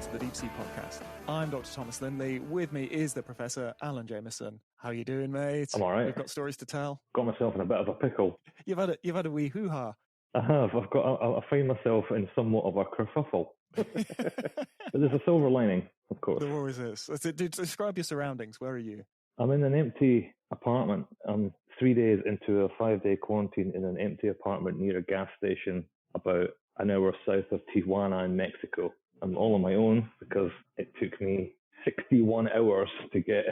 to the Deep Sea Podcast. I'm Dr. Thomas Lindley. With me is the Professor Alan Jameson. How you doing, mate? I'm all right. You've got stories to tell? Got myself in a bit of a pickle. You've had a wee hoo-ha. I have. I find myself in somewhat of a kerfuffle. But there's a silver lining, of course. There always is. Describe your surroundings. Where are you? I'm in an empty apartment. I'm 3 days into a 5-day quarantine in an empty apartment near a gas station about an hour south of Tijuana in Mexico. I'm all on my own because it took me 61 hours to get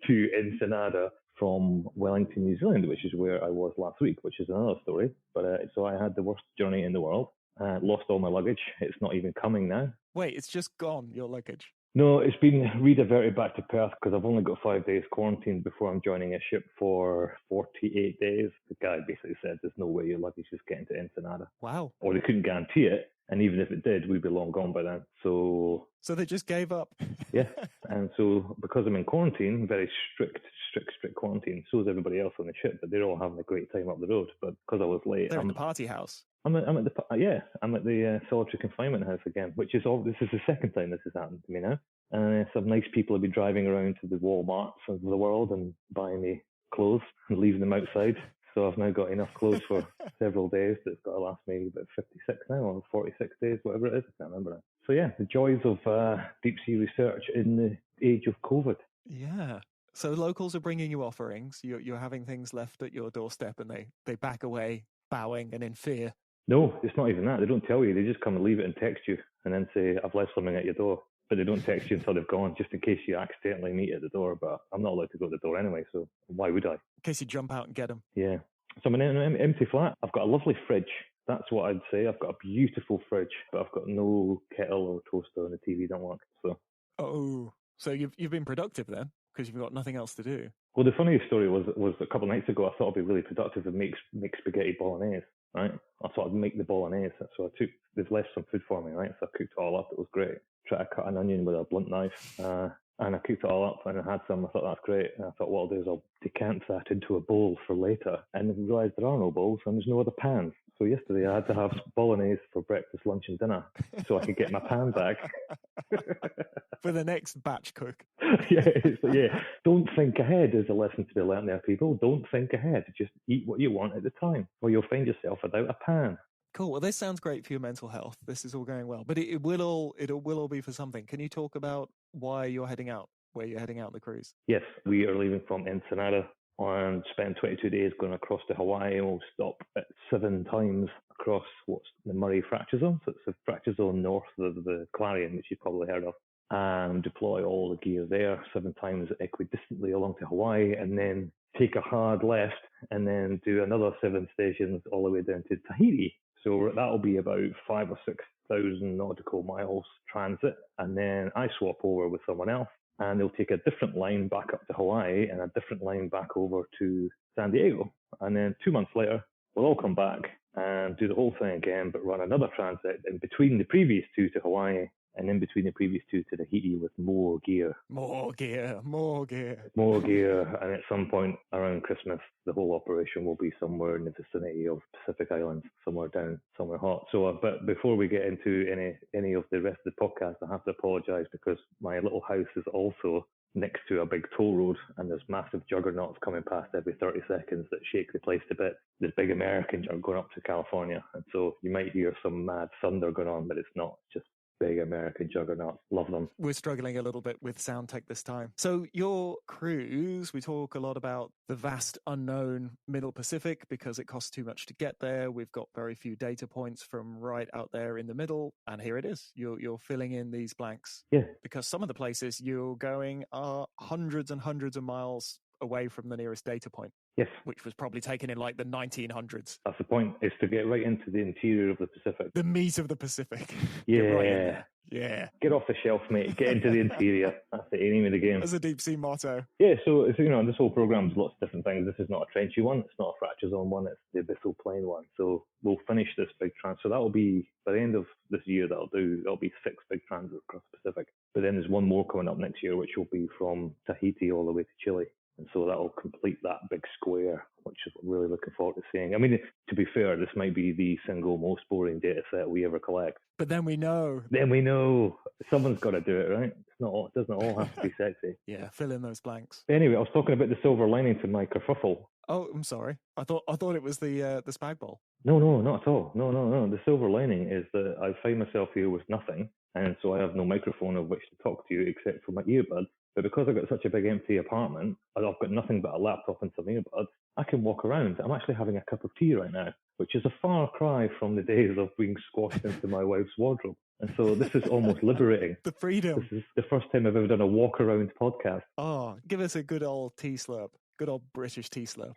to Ensenada from Wellington, New Zealand, which is where I was last week, which is another story. But so I had the worst journey in the world. Lost all my luggage. It's not even coming now. Wait, it's just gone, your luggage? No, it's been rediverted back to Perth because I've only got 5 days quarantine before I'm joining a ship for 48 days. The guy basically said there's no way your luggage is getting to Ensenada. Wow. Or they couldn't guarantee it. And even if it did, we'd be long gone by then. So they just gave up. Yeah. And so because I'm in quarantine, very strict quarantine, so is everybody else on the ship, but they're all having a great time up the road. But because I was late, They're in the party house. I'm at the solitary confinement house again, which is this is the second time this has happened to me now. And some nice people have been driving around to the Walmarts of the world and buying me clothes and leaving them outside. So I've now got enough clothes for several days. That's got to last me about 56 now, or 46 days, whatever it is. I can't remember now. So yeah, the joys of deep sea research in the age of COVID. Yeah. So locals are bringing you offerings. You're having things left at your doorstep, and they back away, bowing and in fear. No, it's not even that. They don't tell you. They just come and leave it and text you and then say, I've left something at your door. But they don't text you until they've gone, just in case you accidentally meet at the door. But I'm not allowed to go to the door anyway, so why would I? In case you jump out and get them. Yeah. So I'm in an empty flat. I've got a lovely fridge. That's what I'd say. I've got a beautiful fridge, but I've got no kettle or toaster and the TV don't work. So you've been productive then, because you've got nothing else to do. Well, the funniest story was a couple of nights ago. I thought I'd be really productive and make spaghetti bolognese. Right? I thought I'd make the bolognese. So they've left some food for me, right? So I cooked it all up. It was great. Tried to cut an onion with a blunt knife. And I cooked it all up and I had some. I thought, that's great. And I thought, what I'll do is I'll decant that into a bowl for later. And I realised there are no bowls and there's no other pans. So yesterday I had to have bolognese for breakfast, lunch and dinner so I could get my pan back. For the next batch cook. Yeah. Don't think ahead is a lesson to be learned there, people. Don't think ahead. Just eat what you want at the time or you'll find yourself without a pan. Cool. Well, this sounds great for your mental health. This is all going well, but it will all be for something. Can you talk about why you're heading out, where you're heading out on the cruise? Yes, we are leaving from Ensenada and spend 22 days going across to Hawaii. We'll stop at 7 times across what's the Murray Fracture Zone. So it's a fracture zone north of the Clarion, which you've probably heard of, and deploy all the gear there 7 times equidistantly along to Hawaii, and then take a hard left and then do another 7 stations all the way down to Tahiti. So that'll be about 5,000 or 6,000 nautical miles transit. And then I swap over with someone else and they'll take a different line back up to Hawaii and a different line back over to San Diego. And then 2 months later, we'll all come back and do the whole thing again, but run another transit in between the previous 2 to Hawaii and in between the previous 2 to Tahiti with more gear. More gear. And at some point around Christmas, the whole operation will be somewhere in the vicinity of Pacific Islands, somewhere down, somewhere hot. So, but before we get into any of the rest of the podcast, I have to apologise because my little house is also next to a big toll road and there's massive juggernauts coming past every 30 seconds that shake the place to bits. There's big Americans are going up to California. And so you might hear some mad thunder going on, but it's not just big American juggernauts. Love them. We're struggling a little bit with sound tech this time. So your cruise, we talk a lot about the vast unknown Middle Pacific because it costs too much to get there. We've got very few data points from right out there in the middle. And here it is. You're filling in these blanks. Yeah. Because some of the places you're going are hundreds and hundreds of miles away from the nearest data point. Yes. Which was probably taken in like the 1900s. That's the point, is to get right into the interior of the Pacific. The meat of the Pacific. Yeah. Right. Yeah. Get off the shelf, mate. Get into the interior. That's the name of the game. That's a deep sea motto. Yeah, so this whole program's lots of different things. This is not a trenchy one. It's not a fracture zone one. It's the abyssal plain one. So we'll finish this big trans. So that'll be, by the end of this year, that'll be 6 big transits across the Pacific. But then there's one more coming up next year, which will be from Tahiti all the way to Chile. And so that'll complete that big square, which is really looking forward to seeing. I mean, to be fair, this might be the single most boring data set we ever collect. But then we know. Then we know. Someone's got to do it, right? It doesn't all have to be sexy. Yeah, fill in those blanks. Anyway, I was talking about the silver lining to my kerfuffle. Oh, I'm sorry. I thought it was the spag bol. No, not at all. No. The silver lining is that I find myself here with nothing, and so I have no microphone of which to talk to you except for my earbuds. But because I've got such a big empty apartment, and I've got nothing but a laptop and some earbuds, I can walk around. I'm actually having a cup of tea right now, which is a far cry from the days of being squashed into my wife's wardrobe. And so this is almost liberating. The freedom. This is the first time I've ever done a walk around podcast. Oh, give us a good old tea slurp. Good old British tea slurp.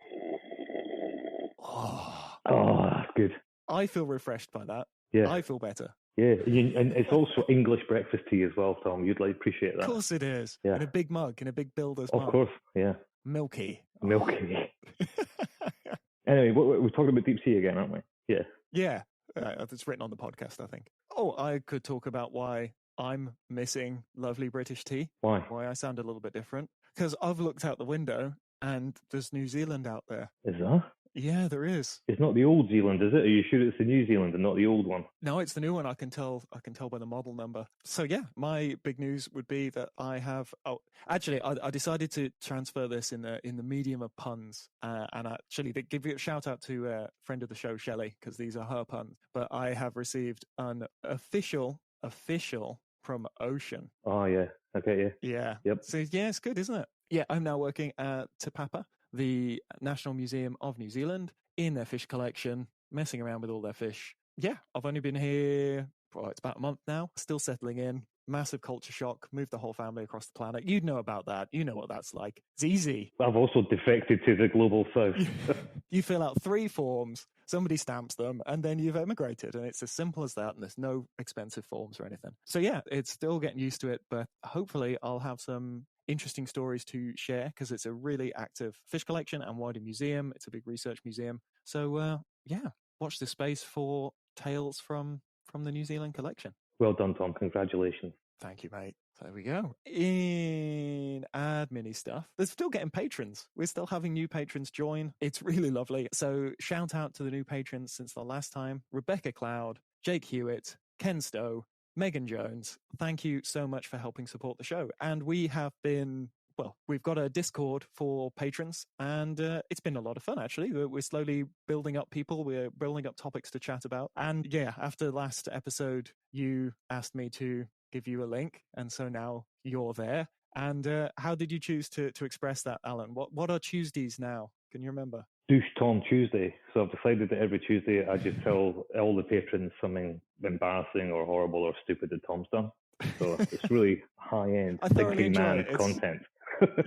Oh, that's good. I feel refreshed by that. Yeah. I feel better. Yeah, and it's also English breakfast tea as well, Tom. You'd appreciate that. Of course it is. Yeah. In a big mug, in a big builder's mug. Of course, yeah. Milky. Anyway, we're talking about deep sea again, aren't we? Yeah. Yeah. It's written on the podcast, I think. Oh, I could talk about why I'm missing lovely British tea. Why? Why I sound a little bit different. Because I've looked out the window and there's New Zealand out there. Is there? Yeah, there is. It's not the old Zealand, is it? Are you sure it's the New Zealand and not the old one? No, it's the new one. I can tell by the model number. So yeah, my big news would be that I have. Oh, actually, I decided to transfer this in the medium of puns, and actually to give you a shout out to a friend of the show, Shelley, because these are her puns. But I have received an official from Ocean. Oh yeah, okay, yeah. Yeah. Yep. So yeah, it's good, isn't it? Yeah, I'm now working at Te Papa, the National Museum of New Zealand, in their fish collection, messing around with all their fish. Yeah, I've only been here, it's about a month now, still settling in. Massive culture shock, moved the whole family across the planet. You'd know about that. You know what that's like. It's easy. I've also defected to the global south. You fill out 3 forms, somebody stamps them, and then you've emigrated. And it's as simple as that, and there's no expensive forms or anything. So yeah, it's still getting used to it, but hopefully I'll have some interesting stories to share because it's a really active fish collection and wider museum. It's a big research museum. So yeah, watch this space for tales from the New Zealand collection. Well done, Tom. Congratulations. Thank you, mate. So there we go. In admin stuff, they're still getting patrons. We're still having new patrons join. It's really lovely. So shout out to the new patrons since the last time. Rebecca Cloud, Jake Hewitt, Ken Stowe, Megan Jones. Thank you so much for helping support the show. And we have been... Well, we've got a Discord for patrons, and it's been a lot of fun, actually. We're slowly building up people. We're building up topics to chat about. And yeah, after last episode, you asked me to give you a link, and so now you're there. And how did you choose to express that, Alan? What are Tuesdays now? Can you remember? Douche Tom Tuesday. So I've decided that every Tuesday I just tell all the patrons something embarrassing or horrible or stupid that Tom's done. So it's really high-end thinking man's content.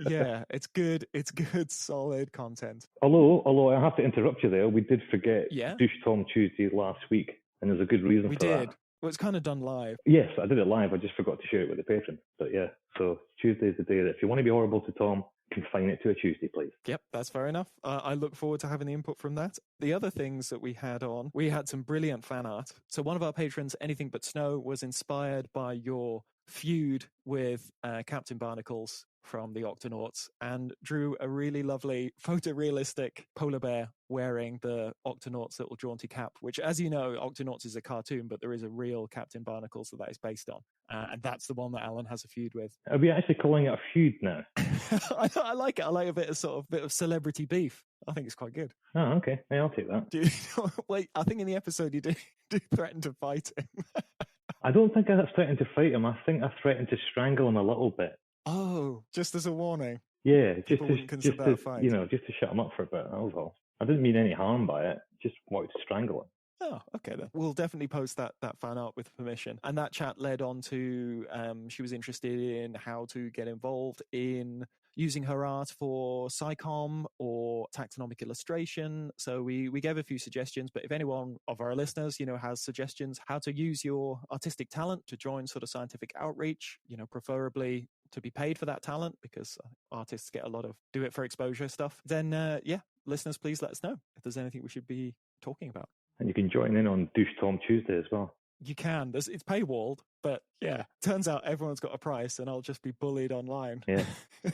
Yeah, it's good. It's good, solid content. Although I have to interrupt you there, we did forget Douche Tom Tuesday last week, and there's a good reason for that. We did. Well, it's kind of done live. Yes, I did it live. I just forgot to share it with the patrons. But yeah, so Tuesday's the day that if you want to be horrible to Tom, confine it to a Tuesday, please. Yep, that's fair enough. I look forward to having the input from that. The other things that we had some brilliant fan art. So one of our patrons, Anything But Snow, was inspired by your feud with Captain Barnacles from the Octonauts and drew a really lovely photorealistic polar bear wearing the Octonauts' little jaunty cap, which, as you know, Octonauts is a cartoon, but there is a real Captain Barnacles that is based on. And that's the one that Alan has a feud with. Are we actually calling it a feud now? I like it. I like a bit of celebrity beef. I think it's quite good. Oh, okay. Yeah, I'll take that. Wait, I think in the episode you do threaten to fight him. I don't think I threatened to fight him. I think I threatened to strangle him a little bit. Oh, just as a warning. Yeah, just to shut him up for a bit. That was all. I didn't mean any harm by it. Just wanted to strangle him. Oh, okay then. We'll definitely post that fan art with permission. And that chat led on to she was interested in how to get involved in using her art for SciComm or taxonomic illustration. So we gave a few suggestions, but if anyone of our listeners, has suggestions how to use your artistic talent to join sort of scientific outreach, preferably to be paid for that talent because artists get a lot of do it for exposure stuff, then listeners, please let us know if there's anything we should be talking about. And you can join in on Douche Tom Tuesday as well. You can. It's paywalled, but yeah, turns out everyone's got a price, and I'll just be bullied online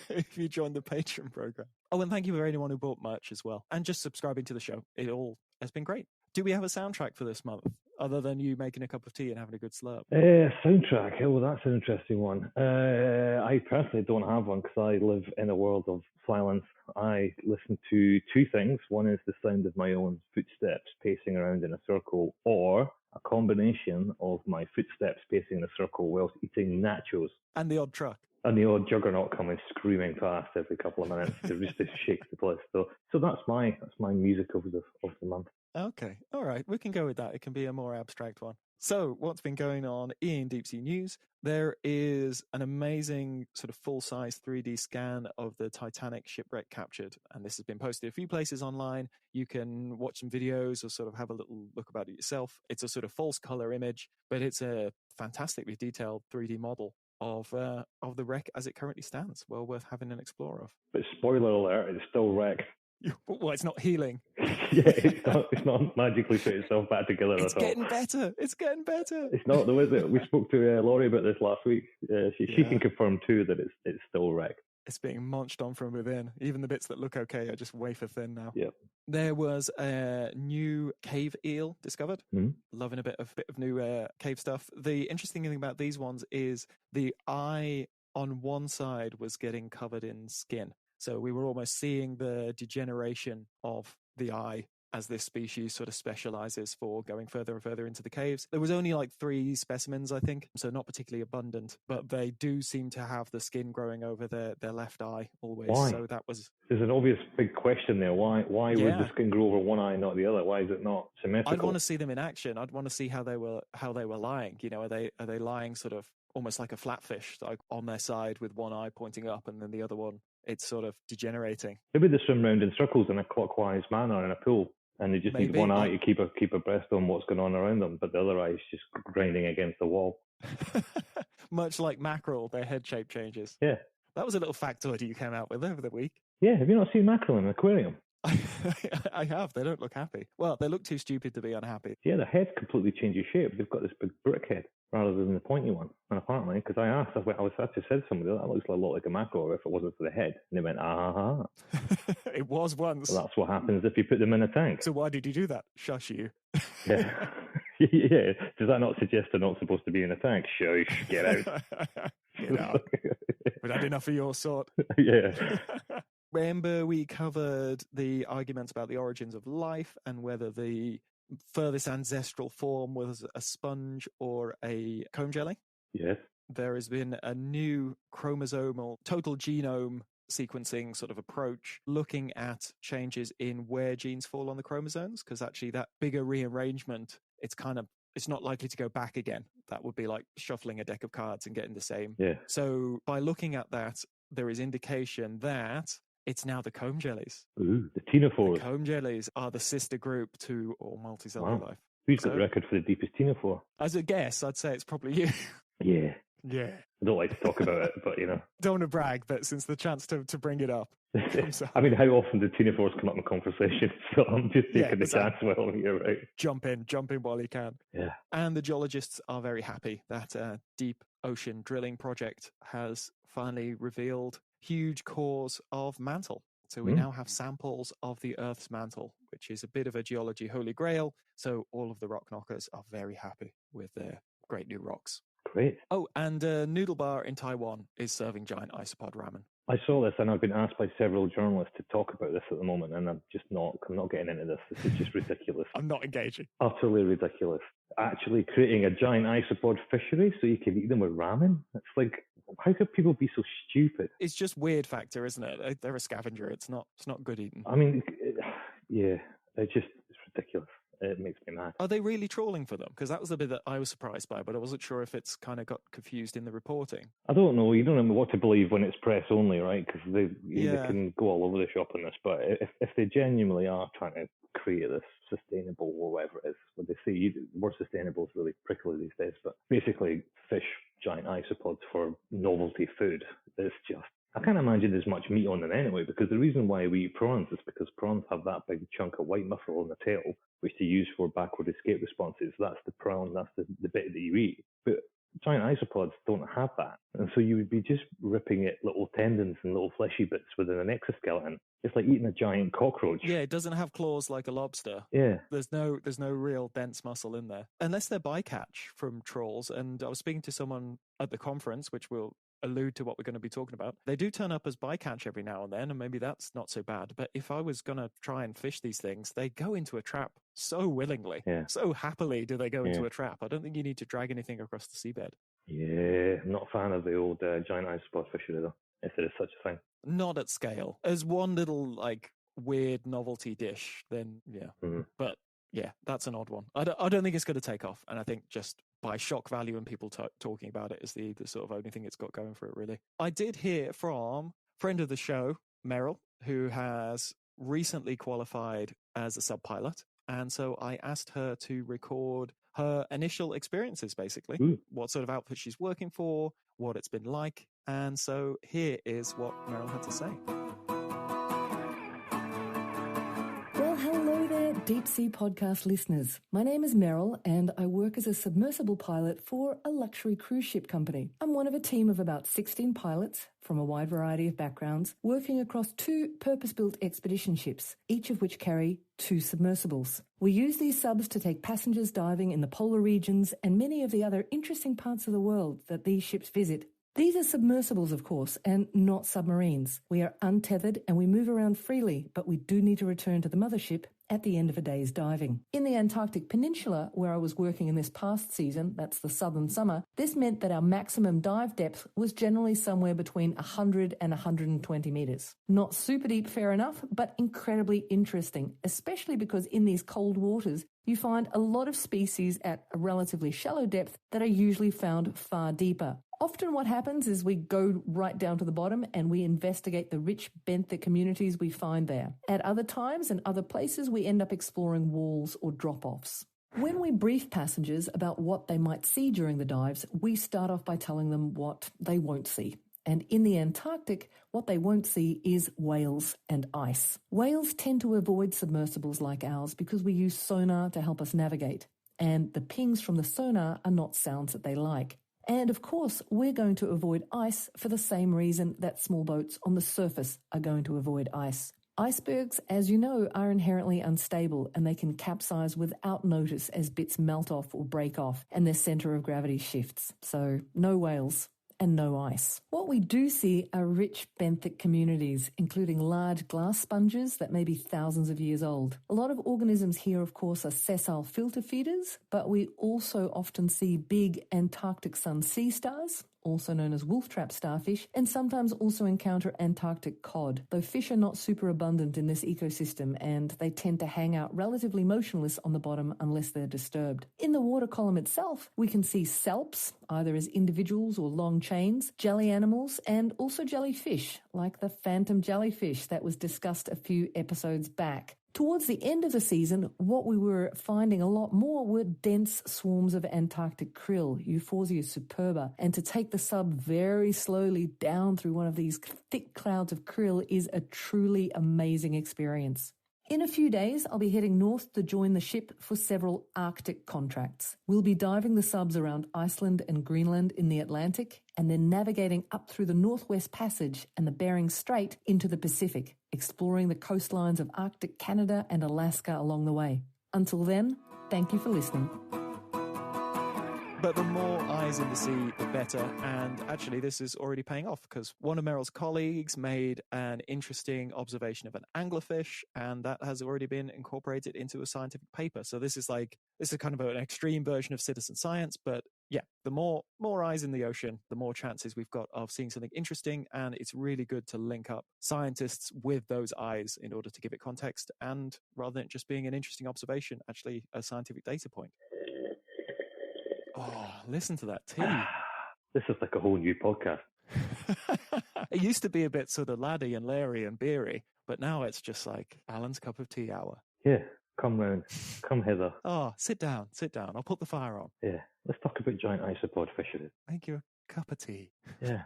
if you join the Patreon program. Oh, and thank you for anyone who bought merch as well, and just subscribing to the show. It all has been great. Do we have a soundtrack for this month, other than you making a cup of tea and having a good slurp? Soundtrack. Oh, that's an interesting one. I personally don't have one because I live in a world of silence. I listen to two things. One is the sound of my own footsteps pacing around in a circle, or a combination of my footsteps pacing in a circle whilst eating nachos. And the odd truck. And the odd juggernaut coming screaming past every couple of minutes just to shake the place. So that's my music of the month. Okay, all right, we can go with that. It can be a more abstract one. So, what's been going on in Deep Sea News? There is an amazing sort of full-size 3D scan of the Titanic shipwreck captured, and this has been posted a few places online. You can watch some videos or sort of have a little look about it yourself. It's a sort of false color image, but it's a fantastically detailed 3D model of the wreck as it currently stands. Well worth having an explore of. But spoiler alert, it's still wreck. Well, it's not healing. Yeah, it's not magically put itself back together at all. It's getting better. It's getting better. It's not, though, is it? We spoke to Laurie about this last week. She can confirm too that it's still wreck. It's being munched on from within. Even the bits that look okay are just wafer thin now. Yep. There was a new cave eel discovered. Loving a bit of new cave stuff. The interesting thing about these ones is the eye on one side was getting covered in skin. So we were almost seeing the degeneration of the eye as this species sort of specializes for going further and further into the caves. There was only like 3 specimens, I think, so not particularly abundant, but they do seem to have the skin growing over their left eye always. Why? So that was... There's an obvious big question there. Why would the skin grow over one eye and not the other? Why is it not symmetrical? I'd want to see them in action. I'd want to see how they were lying. You know, are they lying sort of almost like a flatfish, like on their side with one eye pointing up and then the other one, it's sort of degenerating. Maybe they swim round in circles in a clockwise manner in a pool, and they just need one eye to keep abreast on what's going on around them, but the other eye is just grinding against the wall. Much like mackerel, their head shape changes. Yeah. That was a little factoid you came out with over the week. Yeah, have you not seen mackerel in an aquarium? I have. They don't look happy. Well, they look too stupid to be unhappy. Yeah, the head completely changes shape. They've got this big brick head rather than the pointy one. And apparently, because I actually said to somebody, that looks a lot like a mackerel if it wasn't for the head. And they went, ah. It was once. Well, that's what happens if you put them in a tank. So why did you do that? Shush you. Yeah. Yeah. Does that not suggest they're not supposed to be in a tank? Shush, get out. Get out. We've had enough of your sort. Yeah. Remember we covered the arguments about the origins of life and whether the furthest ancestral form was a sponge or a comb jelly? Yes. There has been a new chromosomal total genome sequencing sort of approach looking at changes in where genes fall on the chromosomes, because actually that bigger rearrangement, it's not likely to go back again. That would be like shuffling a deck of cards and getting the same. Yeah. So by looking at that, there is indication that it's now the comb jellies. Ooh, the ctenophores. The comb jellies are the sister group to all multicellular life. Who's got the record for the deepest ctenophore? As a guess, I'd say it's probably you. Yeah. Yeah. I don't like to talk about it, but you know. Don't want to brag, but since the chance to bring it up. I mean, how often do ctenophores come up in conversation? So I'm just taking the chance while you're right. Jump in while you can. Yeah. And the geologists are very happy that a deep ocean drilling project has finally revealed huge cores of mantle. So we now have samples of the Earth's mantle, which is a bit of a geology holy grail. So all of the rock knockers are very happy with their great new rocks. Great. Oh, and Noodle Bar in Taiwan is serving giant isopod ramen. I saw this, and I've been asked by several journalists to talk about this at the moment, and I'm not getting into this. This is just ridiculous. I'm not engaging. Utterly ridiculous. Actually creating a giant isopod fishery so you can eat them with ramen? It's like, how could people be so stupid? It's just weird factor, isn't it? They're a scavenger. It's not good eating. I mean, yeah, it's ridiculous. It makes me mad. Are they really trawling for them? Because that was the bit that I was surprised by, but I wasn't sure if it's kind of got confused in the reporting. I don't know. You don't know what to believe when it's press only, right? Because they can go all over the shop on this. But if they genuinely are trying to create this sustainable or whatever it is, what they say, the word sustainable is really prickly these days. But basically, fish giant isopods for novelty food is just, I can't imagine there's much meat on them anyway, because the reason why we eat prawns is because prawns have that big chunk of white muscle on the tail, which they use for backward escape responses. That's the prawn, that's the bit that you eat. But giant isopods don't have that. And so you would be just ripping at little tendons and little fleshy bits within an exoskeleton. It's like eating a giant cockroach. Yeah, it doesn't have claws like a lobster. Yeah. There's no real dense muscle in there. Unless they're bycatch from trawls. And I was speaking to someone at the conference, which will allude to what we're going to be talking about. They do turn up as bycatch every now and then, and maybe that's not so bad. But if I was going to try and fish these things, they go into a trap so willingly. Yeah. So happily do they go into a trap. I don't think you need to drag anything across the seabed. Yeah, I'm not a fan of the old giant isopod fishery, though, if there is such a thing. Not at scale. As one little, like, weird novelty dish, then yeah. Mm-hmm. But yeah, that's an odd one. I don't think it's going to take off. And I think just by shock value and people talking about it is the sort of only thing it's got going for it, really. I did hear from friend of the show, Meryl, who has recently qualified as a sub-pilot. And so I asked her to record her initial experiences, basically. What sort of outfit she's working for, what it's been like. And so here is what Meryl had to say. Well, hello there, Deep Sea Podcast listeners. My name is Meryl, and I work as a submersible pilot for a luxury cruise ship company. I'm one of a team of about 16 pilots from a wide variety of backgrounds, working across 2 purpose-built expedition ships, each of which carry 2 submersibles. We use these subs to take passengers diving in the polar regions and many of the other interesting parts of the world that these ships visit. These are submersibles, of course, and not submarines. We are untethered and we move around freely, but we do need to return to the mothership at the end of a day's diving. In the Antarctic Peninsula, where I was working in this past season, that's the southern summer, this meant that our maximum dive depth was generally somewhere between 100 and 120 meters. Not super deep, fair enough, but incredibly interesting, especially because in these cold waters, you find a lot of species at a relatively shallow depth that are usually found far deeper. Often what happens is we go right down to the bottom and we investigate the rich benthic communities we find there. At other times and other places, we end up exploring walls or drop-offs. When we brief passengers about what they might see during the dives, we start off by telling them what they won't see. And in the Antarctic, what they won't see is whales and ice. Whales tend to avoid submersibles like ours because we use sonar to help us navigate. And the pings from the sonar are not sounds that they like. And of course, we're going to avoid ice for the same reason that small boats on the surface are going to avoid ice. Icebergs, as you know, are inherently unstable and they can capsize without notice as bits melt off or break off and their center of gravity shifts. So no whales and no ice. What we do see are rich benthic communities, including large glass sponges that may be thousands of years old. A lot of organisms here, of course, are sessile filter feeders, but we also often see big Antarctic sun sea stars, also known as wolf-trap starfish, and sometimes also encounter Antarctic cod, though fish are not super abundant in this ecosystem and they tend to hang out relatively motionless on the bottom unless they're disturbed. In the water column itself, we can see salps, either as individuals or long chains, jelly animals, and also jellyfish, like the phantom jellyfish that was discussed a few episodes back. Towards the end of the season, what we were finding a lot more were dense swarms of Antarctic krill, Euphausia superba, and to take the sub very slowly down through one of these thick clouds of krill is a truly amazing experience. In a few days, I'll be heading north to join the ship for several Arctic contracts. We'll be diving the subs around Iceland and Greenland in the Atlantic, and then navigating up through the Northwest Passage and the Bering Strait into the Pacific, exploring the coastlines of Arctic Canada and Alaska along the way. Until then, thank you for listening. But the more eyes in the sea, the better. And actually, this is already paying off because one of Meryl's colleagues made an interesting observation of an anglerfish, and that has already been incorporated into a scientific paper. So this is kind of an extreme version of citizen science. But yeah, the more eyes in the ocean, the more chances we've got of seeing something interesting. And it's really good to link up scientists with those eyes in order to give it context. And rather than just being an interesting observation, actually a scientific data point. Oh, listen to that tea. This is like a whole new podcast. It used to be a bit sort of laddie and Larry and beery, but now it's just like Alan's cup of tea hour. Yeah, come round. Come hither. Oh, sit down. I'll put the fire on. Yeah, let's talk about giant isopod fisheries. Make you a cup of tea. Yeah.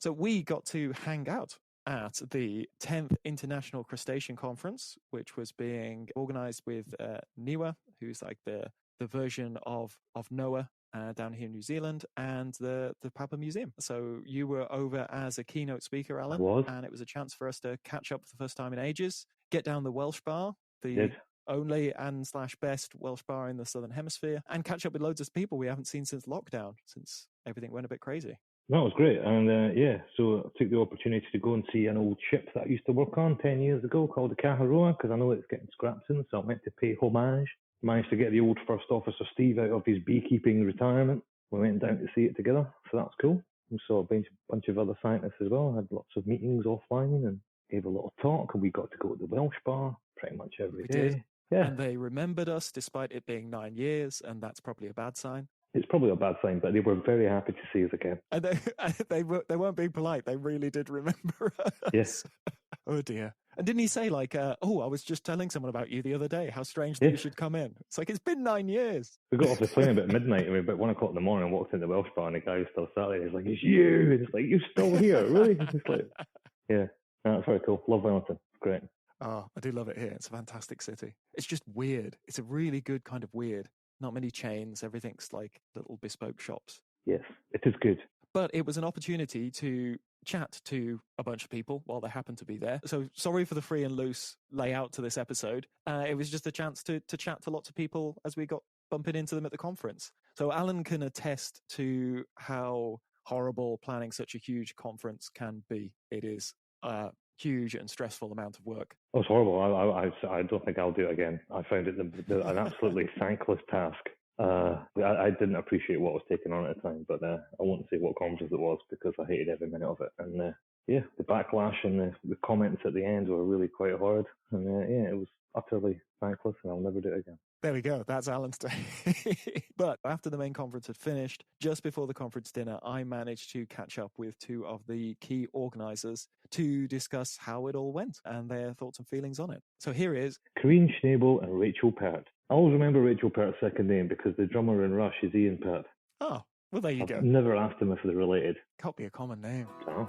So we got to hang out at the 10th International Crustacean Conference, which was being organized with NIWA, who's like the version of NOAA down here in New Zealand, and the Papua Museum. So you were over as a keynote speaker, Alan. I was. And it was a chance for us to catch up for the first time in ages, get down the Welsh Bar, the Did. only and / best Welsh bar in the Southern Hemisphere, and catch up with loads of people we haven't seen since lockdown, since everything went a bit crazy. That was great. And so I took the opportunity to go and see an old ship that I used to work on 10 years ago called the Kaharoa, because I know it's getting scrapped soon, so I went to pay homage. Managed to get the old First Officer Steve out of his beekeeping retirement. We went down to see it together, so that's cool. We saw a bunch of other scientists as well. Had lots of meetings offline and gave a little talk. And we got to go to the Welsh Bar pretty much every day. Did. Yeah. And they remembered us despite it being 9 years, and that's probably a bad sign. It's probably a bad sign, but they were very happy to see us again. And they weren't being polite. They really did remember us. Yes. Oh dear. And didn't he say like, I was just telling someone about you the other day. How strange that you should come in. It's like, it's been 9 years. We got off the plane about midnight. I mean, about 1 o'clock in the morning, walked in the Welsh Bar, and the guy was still sat there. He's like, it's you. And it's like, you're still here, really? It's like, yeah, that's very cool. Love Wellington. Great. Oh, I do love it here. It's a fantastic city. It's just weird. It's a really good kind of weird. Not many chains. Everything's like little bespoke shops. Yes, it is good. But it was an opportunity to chat to a bunch of people while they happened to be there. So sorry for the free and loose layout to this episode. It was just a chance to chat to lots of people as we got bumping into them at the conference. So Alan can attest to how horrible planning such a huge conference can be. It is a huge and stressful amount of work. It was horrible. I don't think I'll do it again. I found it an absolutely thankless task. I didn't appreciate what was taken on at the time, but I won't say what conference it was because I hated every minute of it. And the backlash and the comments at the end were really quite horrid. And it was utterly thankless, and I'll never do it again. There we go. That's Alan's day. But after the main conference had finished, just before the conference dinner, I managed to catch up with two of the key organisers to discuss how it all went and their thoughts and feelings on it. So here is Kareen, Schnabel and Rachael Peart. I always remember Rachael Peart's second name because the drummer in Rush is Ian Peart. Oh, well, there you go. I've never asked him if they're related. Can't be a common name. Oh.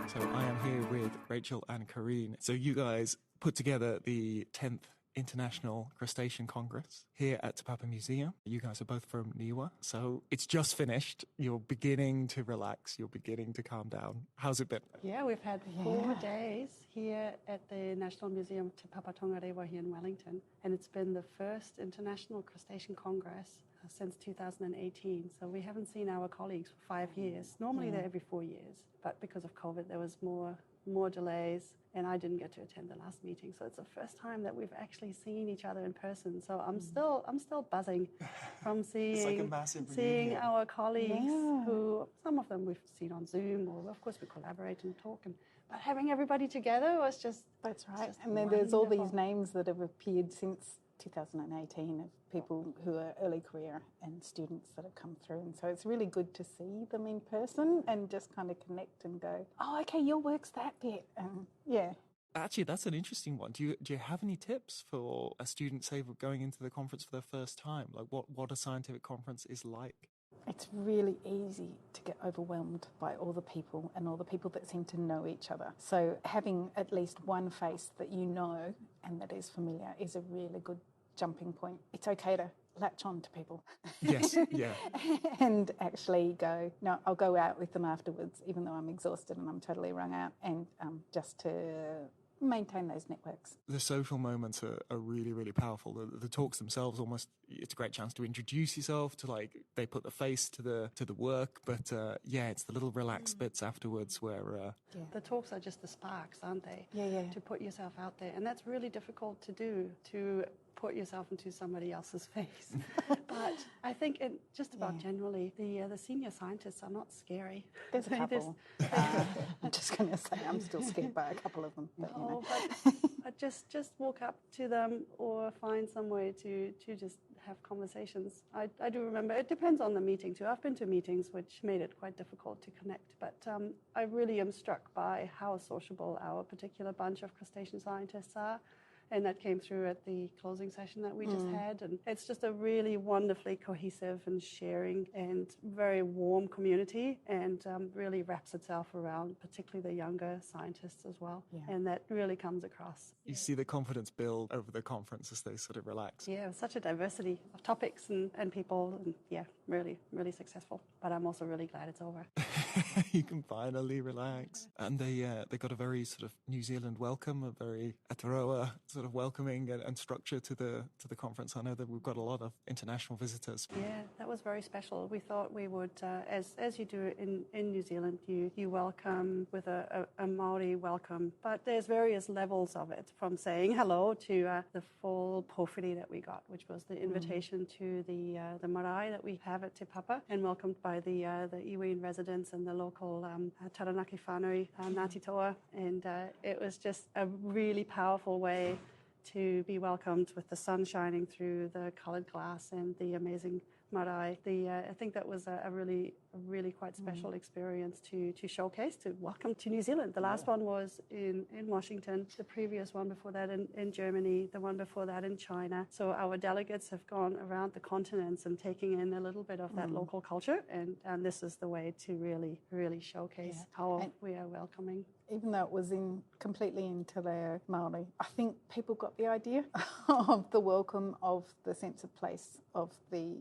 So I am here with Rachael and Kareen. So you guys put together the 10th International Crustacean Congress here at Te Papa Museum. You guys are both from NIWA, so it's just finished. You're beginning to relax. You're beginning to calm down. How's it been? Yeah, we've had 4 days here at the National Museum Te Papa Tongarewa here in Wellington, and it's been the first International Crustacean Congress since 2018. So we haven't seen our colleagues for 5 years. Normally they're every 4 years, but because of COVID there was more delays, and I didn't get to attend the last meeting. So it's the first time that we've actually seen each other in person. So I'm still buzzing from seeing our colleagues who, some of them we've seen on Zoom, or of course we collaborate and talk, but having everybody together was just... That's right. And then there's all these names that have appeared since 2018 of people who are early career and students that have come through. And so it's really good to see them in person and just kind of connect and go, oh, okay, your work's that bit. And yeah. Actually, that's an interesting one. Do you have any tips for a student, say, going into the conference for the first time? Like what a scientific conference is like? It's really easy to get overwhelmed by all the people and all the people that seem to know each other. So having at least one face that you know and that is familiar is a really good jumping point. It's okay to latch on to people. Yes, yeah. And actually go, no, I'll go out with them afterwards, even though I'm exhausted and I'm totally wrung out, and just to maintain those networks. The social moments are really, really powerful. The talks themselves almost, it's a great chance to introduce yourself, to like, they put the face to the work, but it's the little relaxed bits afterwards where... The talks are just the sparks, aren't they? Yeah. To put yourself out there. And that's really difficult to do, to put yourself into somebody else's face. But I think just about generally, the senior scientists are not scary. There's a couple. I'm just going to say I'm still scared by a couple of them. But, you know. But just walk up to them or find some way to just have conversations. I do remember, it depends on the meeting too. I've been to meetings which made it quite difficult to connect, but I really am struck by how sociable our particular bunch of crustacean scientists are. and that came through at the closing session that we just had. And it's just a really wonderfully cohesive and sharing and very warm community, and really wraps itself around particularly the younger scientists as well. And that really comes across. You see the confidence build over the conference as they sort of relax. Yeah, such a diversity of topics and people, and really, really successful. But I'm also really glad it's over. You can finally relax. And they got a very sort of New Zealand welcome, a very Aotearoa sort of welcoming and structure to the conference. I know that we've got a lot of international visitors. Yeah, that was very special. We thought we would, as you do in New Zealand, you welcome with a Māori welcome, but there's various levels of it, from saying hello to the full pōwhiri that we got, which was the invitation to the marae that we have at Te Papa, and welcomed by the iwi residents and the local Taranaki whānui, Ngāti Toa, and it was just a really powerful way to be welcomed with the sun shining through the coloured glass and the amazing marae. I think that was a really quite special experience to showcase, to welcome to New Zealand. The last one was in Washington, the previous one before that in Germany, the one before that in China. So our delegates have gone around the continents and taking in a little bit of that local culture, and this is the way to really showcase how we are welcoming. Even though it was completely into their Māori, I think people got the idea of the welcome, of the sense of place, of the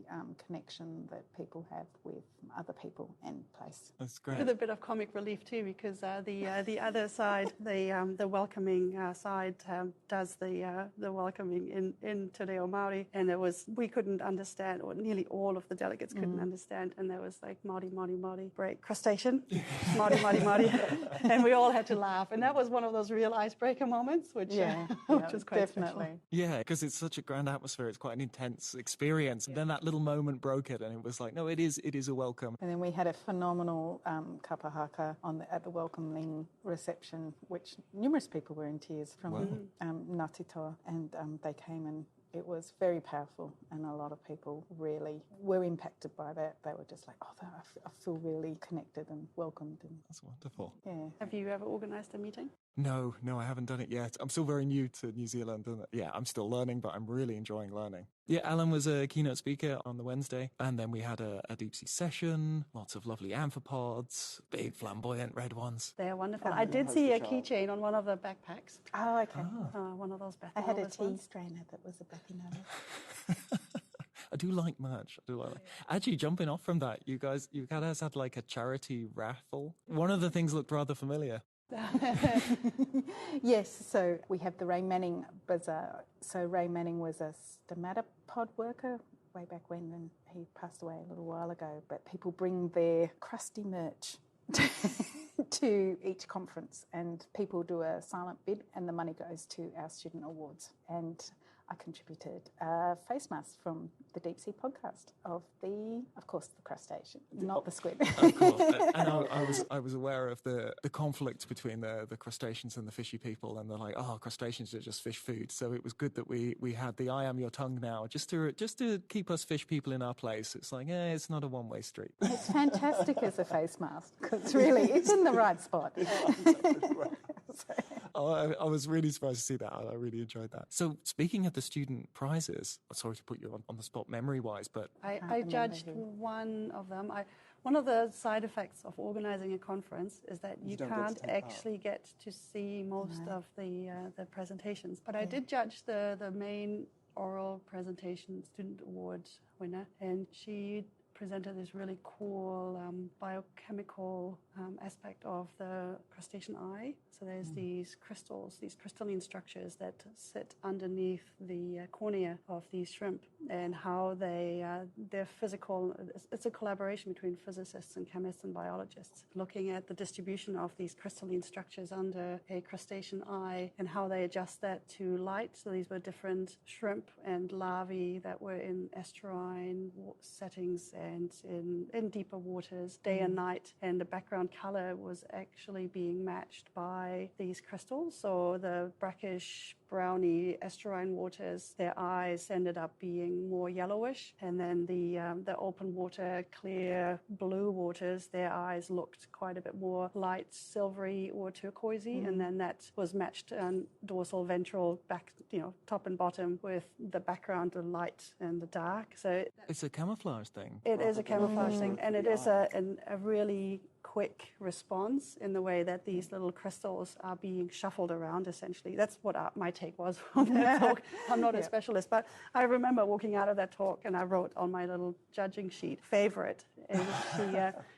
connection that people have with other people and place. That's great. With a bit of comic relief too, because the other side, the welcoming side, does the welcoming in Te Reo Māori, and we couldn't understand, or nearly all of the delegates couldn't understand, and there was like Māori, break, crustacean, Māori, and we all had to laugh, and that was one of those real icebreaker moments, which was quite definitely special. Yeah, because it's such a grand atmosphere. It's quite an intense experience. Then that little moment broke it, and it was like, no, it is a welcome. And then we had a phenomenal kapahaka at the welcoming reception, which numerous people were in tears from Ngāti Toa, and they came, and it was very powerful, and a lot of people really were impacted by that. They were just like, I feel really connected and welcomed. And that's wonderful. Yeah. Have you ever organised a meeting? No, I haven't done it yet. I'm still very new to New Zealand, and I'm still learning, but I'm really enjoying learning. Yeah, Alan was a keynote speaker on the Wednesday, and then we had a deep sea session, lots of lovely amphipods, big flamboyant red ones. They're wonderful. I did see a keychain on one of the backpacks. Oh, okay. One of those Beth. I had a tea strainer that was a Beth. I do like merch. Actually, jumping off from that, you guys had like a charity raffle. One of the things looked rather familiar. Yes, so we have the Ray Manning Bazaar. So Ray Manning was a stomatopod worker way back when, and he passed away a little while ago. But people bring their crusty merch to each conference, and people do a silent bid, and the money goes to our student awards. And I contributed a face mask from the Deep Sea podcast of course, the crustacean, not the squid. Of course. And I was aware of the conflict between the crustaceans and the fishy people, and they're like, crustaceans are just fish food. So it was good that we had the I am your tongue now, just to keep us fish people in our place. It's like, it's not a one-way street. It's fantastic as a face mask, because really, it's in the right spot. I was really surprised to see that. I really enjoyed that. So speaking of the student prizes, sorry to put you on the spot memory-wise, but I judged one of them. One of the side effects of organising a conference is that you can't actually get to see most of the presentations. But I did judge the main oral presentation student award winner, and she presented this really cool biochemical aspect of the crustacean eye. So there's these crystals, these crystalline structures that sit underneath the cornea of these shrimp, and how they're physical. It's a collaboration between physicists and chemists and biologists, looking at the distribution of these crystalline structures under a crustacean eye and how they adjust that to light. So these were different shrimp and larvae that were in estuarine settings and in deeper waters, day and night, and the background color was actually being matched by these crystals. So the brackish browny estuarine waters, their eyes ended up being more yellowish. And then the open water, clear blue waters, their eyes looked quite a bit more light silvery or turquoisey. And then that was matched dorsal, ventral, back, top and bottom with the background, the light and the dark. So it's a camouflage thing. It is a camouflage thing, and it is a really quick response in the way that these little crystals are being shuffled around, essentially. That's what my take was on that talk. I'm not a specialist, but I remember walking out of that talk and I wrote on my little judging sheet, favorite, and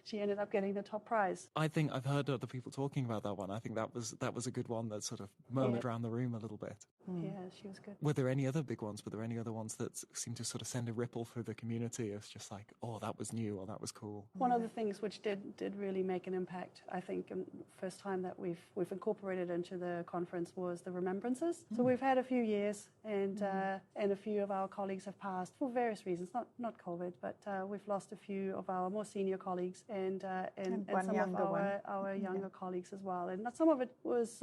she ended up getting the top prize. I think I've heard other people talking about that one. I think that was a good one that sort of murmured around the room a little bit. Yeah, she was good. Were there any other big ones? Were there any other ones that seemed to sort of send a ripple through the community? It's just like, oh, that was new, or that was cool. One of the things which did really make an impact, I think, and first time that we've incorporated into the conference was the remembrances. So we've had a few years, and a few of our colleagues have passed for various reasons, not COVID, but we've lost a few of our more senior colleagues and some of our younger colleagues as well. And some of it was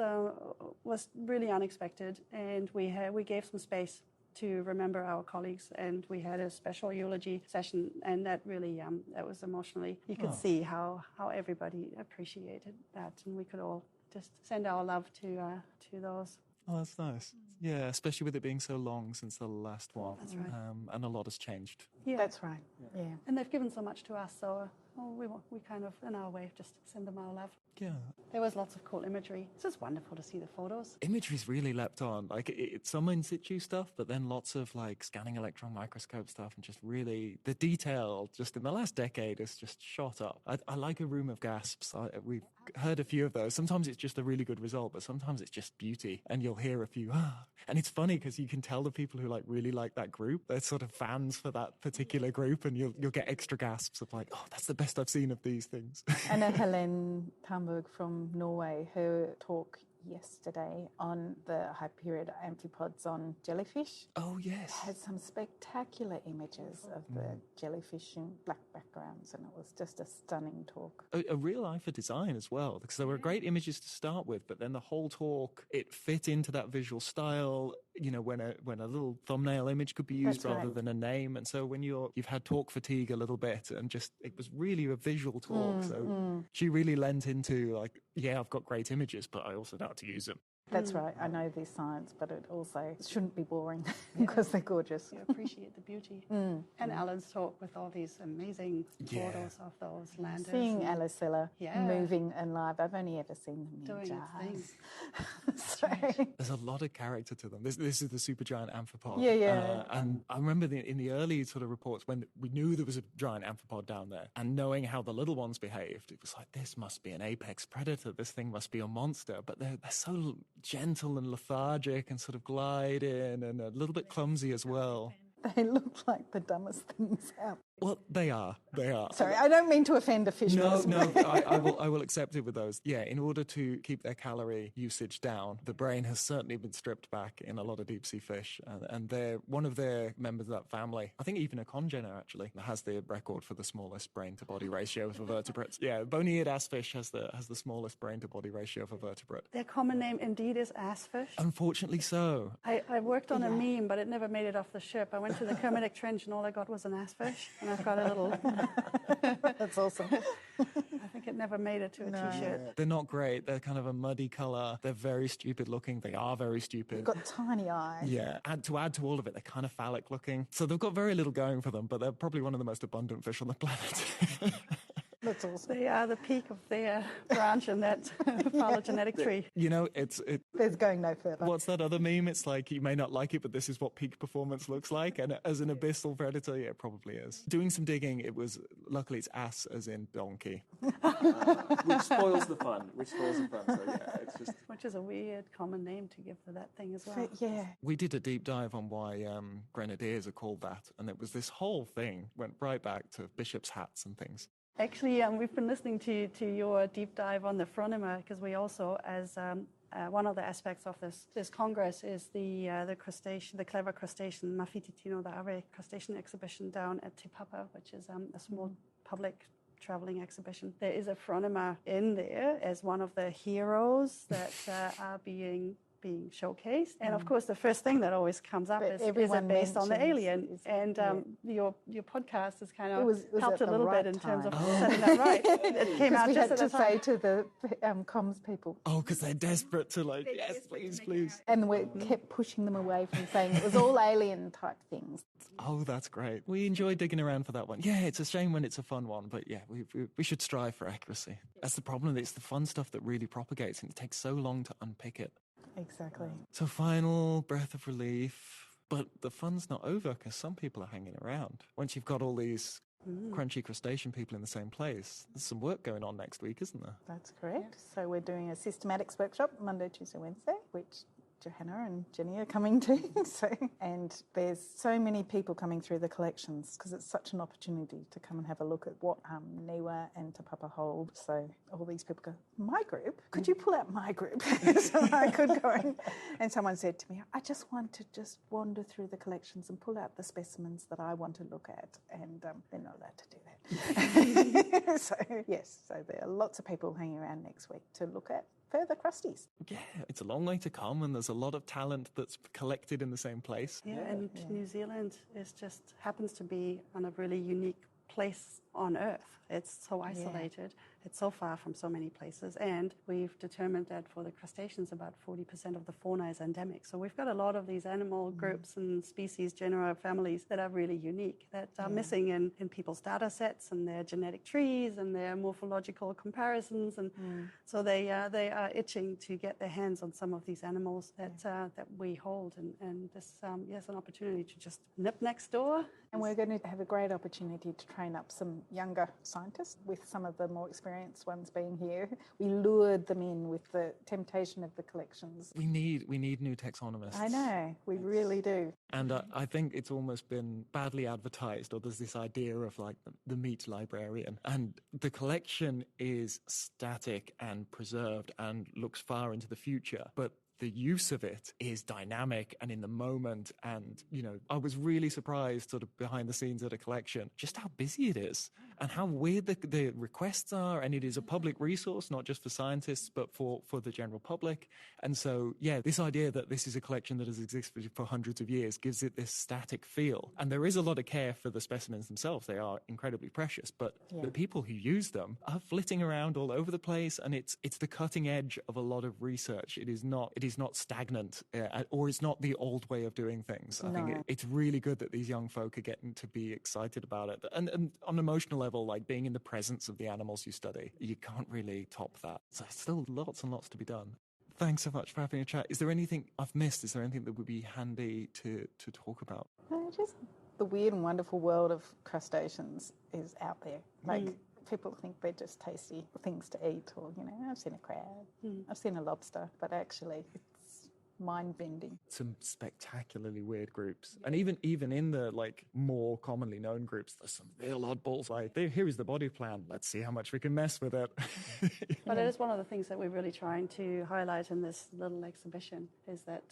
really unexpected, and we gave some space to remember our colleagues, and we had a special eulogy session, and that really that was emotionally, you could see how everybody appreciated that, and we could all just send our love to those. Oh, that's nice. Yeah, especially with it being so long since the last one. That's right. And a lot has changed. Yeah, that's right. Yeah. And they've given so much to us, so we kind of, in our way, just send them our love. Yeah. There was lots of cool imagery. It's just wonderful to see the photos. Imagery's really leapt on. Like, it's some in situ stuff, but then lots of, like, scanning electron microscope stuff, and just really, the detail just in the last decade has just shot up. I like a room of gasps. We've heard a few of those. Sometimes it's just a really good result, but sometimes it's just beauty, and you'll hear a few, and it's funny because you can tell the people who, like, really like that group, they're sort of fans for that particular group, and you'll get extra gasps of like, oh, that's the best I've seen of these things. And Helen Thom from Norway, her talk yesterday on the high period amphipods on jellyfish. Oh, yes. Had some spectacular images of the jellyfish in black backgrounds, and it was just a stunning talk. A real eye for design as well, because there were great images to start with, but then the whole talk, it fit into that visual style, when a little thumbnail image could be used rather than a name. And so when you've had talk fatigue a little bit, and just, it was really a visual talk. She really lent into like, yeah, I've got great images, but I also know how to use them. That's right. I know there's science, but it also shouldn't be boring because they're gorgeous. You appreciate the beauty. And Alan's talk with all these amazing photos of those landers. Seeing Alicella moving and live. I've only ever seen them doing jars. Its thing. There's a lot of character to them. This is the supergiant amphipod. Yeah. And I remember in the early sort of reports when we knew there was a giant amphipod down there, and knowing how the little ones behaved, it was like, this must be an apex predator. This thing must be a monster. But they're so gentle and lethargic and sort of gliding and a little bit clumsy as well. They look like the dumbest things out. Well, they are. Sorry, I don't mean to offend a fish person. No, I will accept it with those. Yeah, in order to keep their calorie usage down, the brain has certainly been stripped back in a lot of deep sea fish. And they're one of their members of that family, I think even a congener actually, has the record for the smallest brain to body ratio of a vertebrate. Yeah, bony-eared assfish has the smallest brain to body ratio of a vertebrate. Their common name indeed is assfish. Unfortunately so. I worked on a meme, but it never made it off the ship. I went to the Kermadec Trench and all I got was an assfish. And I've got a little... That's awesome. I think it never made it to a T-shirt. They're not great. They're kind of a muddy colour. They're very stupid looking. They are very stupid. They've got tiny eyes. Yeah. And to add to all of it, they're kind of phallic looking. So they've got very little going for them, but they're probably one of the most abundant fish on the planet. That's awesome. They are the peak of their branch in that phylogenetic tree. There's going no further. What's that other meme? It's like, you may not like it, but this is what peak performance looks like. And as an abyssal predator, yeah, it probably is. Doing some digging, luckily it's ass as in donkey. Which spoils the fun. So yeah, it's just... Which is a weird common name to give for that thing as well. Yeah. We did a deep dive on why grenadiers are called that. And it was this whole thing, went right back to bishop's hats and things. Actually, we've been listening to your deep dive on the Phronima, because we also, as one of the aspects of this congress is the crustacean, the clever crustacean, Mafititino the Ave crustacean exhibition down at Te Papa, which is a small public traveling exhibition. There is a Phronima in there as one of the heroes that are being being showcased. And of course, the first thing that always comes up is it based on the alien? And your podcast has kind of helped a little bit in terms of setting that right. It came out just at the time. We had to say to the comms people. Oh, because they're desperate to like, yes, please. And we kept pushing them away from saying it was all alien type things. Oh, that's great. We enjoy digging around for that one. Yeah, it's a shame when it's a fun one, but yeah, we should strive for accuracy. That's the problem. It's the fun stuff that really propagates, and it takes so long to unpick it. Exactly. So final breath of relief. But the fun's not over because some people are hanging around. Once you've got all these crunchy crustacean people in the same place, there's some work going on next week, isn't there? That's correct. So we're doing a systematics workshop Monday, Tuesday, Wednesday, which Johanna and Jenny are coming to. And there's so many people coming through the collections because it's such an opportunity to come and have a look at what Niwa and Te Papa hold. So all these people go, my group? Could you pull out my group? So I could go in. And someone said to me, I just want to just wander through the collections and pull out the specimens that I want to look at. And they're not allowed to do that. So there are lots of people hanging around next week to look at further crusties. Yeah, it's a long way to come, and there's a lot of talent that's collected in the same place. Yeah, and New Zealand happens to be on a really unique place on Earth. It's so isolated. It's so far from so many places. And we've determined that for the crustaceans, about 40% of the fauna is endemic. So we've got a lot of these animal groups and species, genera, families that are really unique, that are missing in people's data sets and their genetic trees and their morphological comparisons. And so they are itching to get their hands on some of these animals that we hold. And this is an opportunity to just nip next door. And we're going to have a great opportunity to train up some younger scientists, with some of the more experienced ones being here. We lured them in with the temptation of the collections. We need new taxonomists. I know, we really do. And I think it's almost been badly advertised, or there's this idea of like the meat librarian. And the collection is static and preserved and looks far into the future. But the use of it is dynamic and in the moment. And, I was really surprised sort of behind the scenes at a collection, just how busy it is and how weird the requests are. And it is a public resource, not just for scientists, but for the general public. And so, this idea that this is a collection that has existed for hundreds of years gives it this static feel. And there is a lot of care for the specimens themselves. They are incredibly precious, but the people who use them are flitting around all over the place. And it's the cutting edge of a lot of research. It is not stagnant, or it's not the old way of doing things. I think it's really good that these young folk are getting to be excited about it. And on an emotional level, like being in the presence of the animals you study, you can't really top that. So still lots and lots to be done. Thanks so much for having a chat. Is there anything I've missed? Is there anything that would be handy to talk about? Just the weird and wonderful world of crustaceans is out there. People think they're just tasty things to eat, or, I've seen a crab, I've seen a lobster, but actually it's mind-bending. Some spectacularly weird groups. And even in the more commonly known groups, there's some real oddballs. Here is the body plan. Let's see how much we can mess with it. But it is one of the things that we're really trying to highlight in this little exhibition, is that,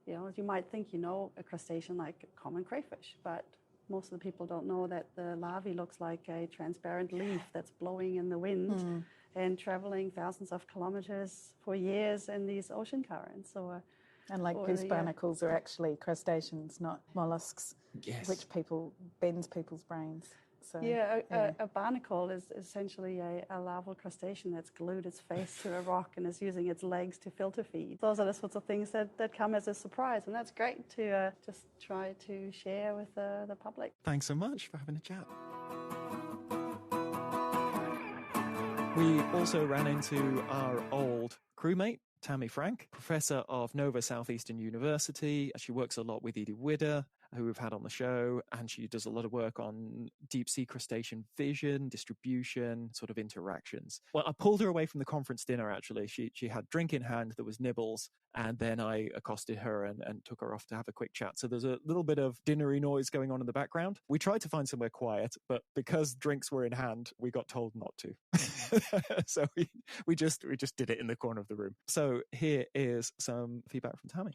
you might think a crustacean like a common crayfish, but most of the people don't know that the larvae looks like a transparent leaf that's blowing in the wind and traveling thousands of kilometers for years in these ocean currents. And goose barnacles are actually crustaceans, not mollusks, which bends people's brains. So, a barnacle is essentially a larval crustacean that's glued its face to a rock and is using its legs to filter feed. Those are the sorts of things that come as a surprise, and that's great to just try to share with the public. Thanks so much for having a chat. We also ran into our old crewmate, Tammy Frank, professor of Nova Southeastern University. She works a lot with Edie Widder, who we've had on the show, and she does a lot of work on deep sea crustacean vision, distribution, sort of interactions. Well, I pulled her away from the conference dinner, actually. She had drink in hand, there was nibbles, and then I accosted her and took her off to have a quick chat. So there's a little bit of dinnery noise going on in the background. We tried to find somewhere quiet, but because drinks were in hand, we got told not to. So we just did it in the corner of the room. So here is some feedback from Tammy.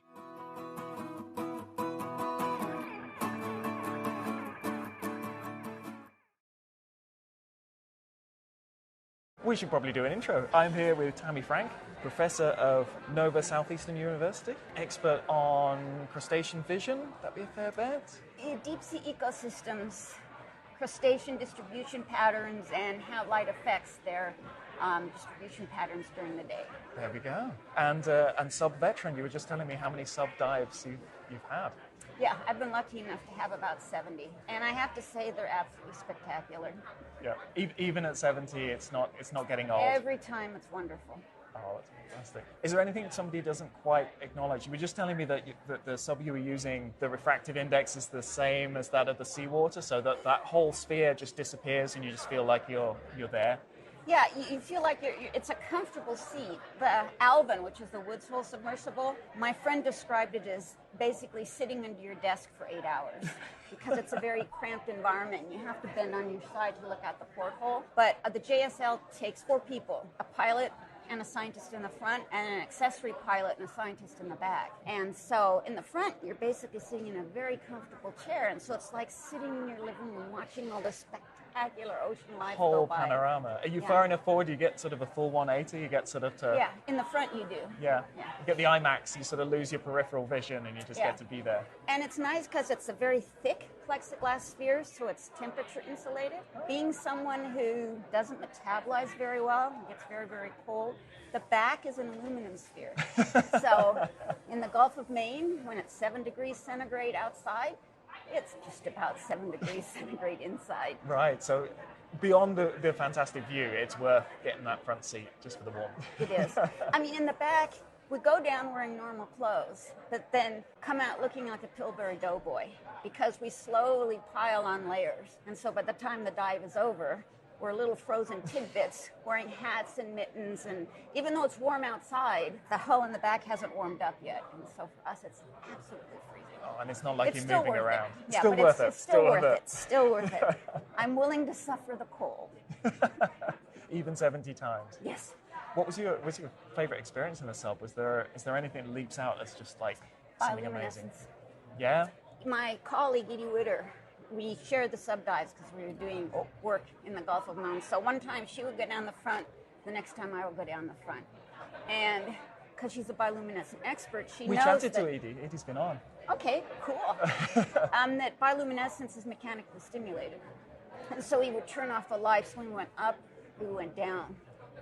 We should probably do an intro. I'm here with Tammy Frank, Professor of Knauber Southeastern University, expert on crustacean vision. That'd be a fair bet. Deep sea ecosystems, crustacean distribution patterns, and how light affects their distribution patterns during the day. There we go. And sub-veteran, you were just telling me how many sub-dives you've had. Yeah, I've been lucky enough to have about 70, and I have to say they're absolutely spectacular. Yeah, even at 70, it's not getting old. Every time it's wonderful. Oh, that's fantastic. Is there anything somebody doesn't quite acknowledge? You were just telling me that the sub you were using, the refractive index is the same as that of the seawater, so that whole sphere just disappears and you just feel like you're there. Yeah, you feel like it's a comfortable seat. The Alvin, which is the Woods Hole submersible, my friend described it as basically sitting under your desk for 8 hours because it's a very cramped environment and you have to bend on your side to look out the porthole. But the JSL takes 4 people, a pilot and a scientist in the front and an accessory pilot and a scientist in the back. And so in the front, you're basically sitting in a very comfortable chair. And so it's like sitting in your living room watching all this spectacular ocean life whole go by. Panorama. Are you far enough forward? You get sort of a full 180. You get sort of to. Yeah, in the front you do. Yeah. You get the IMAX. You sort of lose your peripheral vision, and you just get to be there. And it's nice because it's a very thick plexiglass sphere, so it's temperature insulated. Being someone who doesn't metabolize very well, gets very, very cold, the back is an aluminum sphere. So in the Gulf of Maine, when it's 7 degrees centigrade outside, it's just about 7 degrees centigrade inside. Right, so beyond the fantastic view, it's worth getting that front seat just for the warmth. It is. I mean, in the back, we go down wearing normal clothes, but then come out looking like a Pillsbury Doughboy because we slowly pile on layers. And so by the time the dive is over, we're little frozen tidbits wearing hats and mittens. And even though it's warm outside, the hull in the back hasn't warmed up yet. And so for us, it's absolutely freezing. Oh, and it's not like it's you're moving around. It. It's yeah, still but worth it. It's still worth it. Still worth it. I'm willing to suffer the cold. Even 70 times. Yes. What was your favorite experience in the sub? Is there anything that leaps out as just like something amazing? Yeah. My colleague Edie Witter, we shared the sub dives because we were doing work in the Gulf of Maine. So one time she would go down the front, the next time I would go down the front, and because she's a bioluminescent expert, she knows that... We chatted to Edie. Edie's been on. Okay, cool. That bioluminescence is mechanically stimulated. And so we would turn off the lights when we went up, we went down.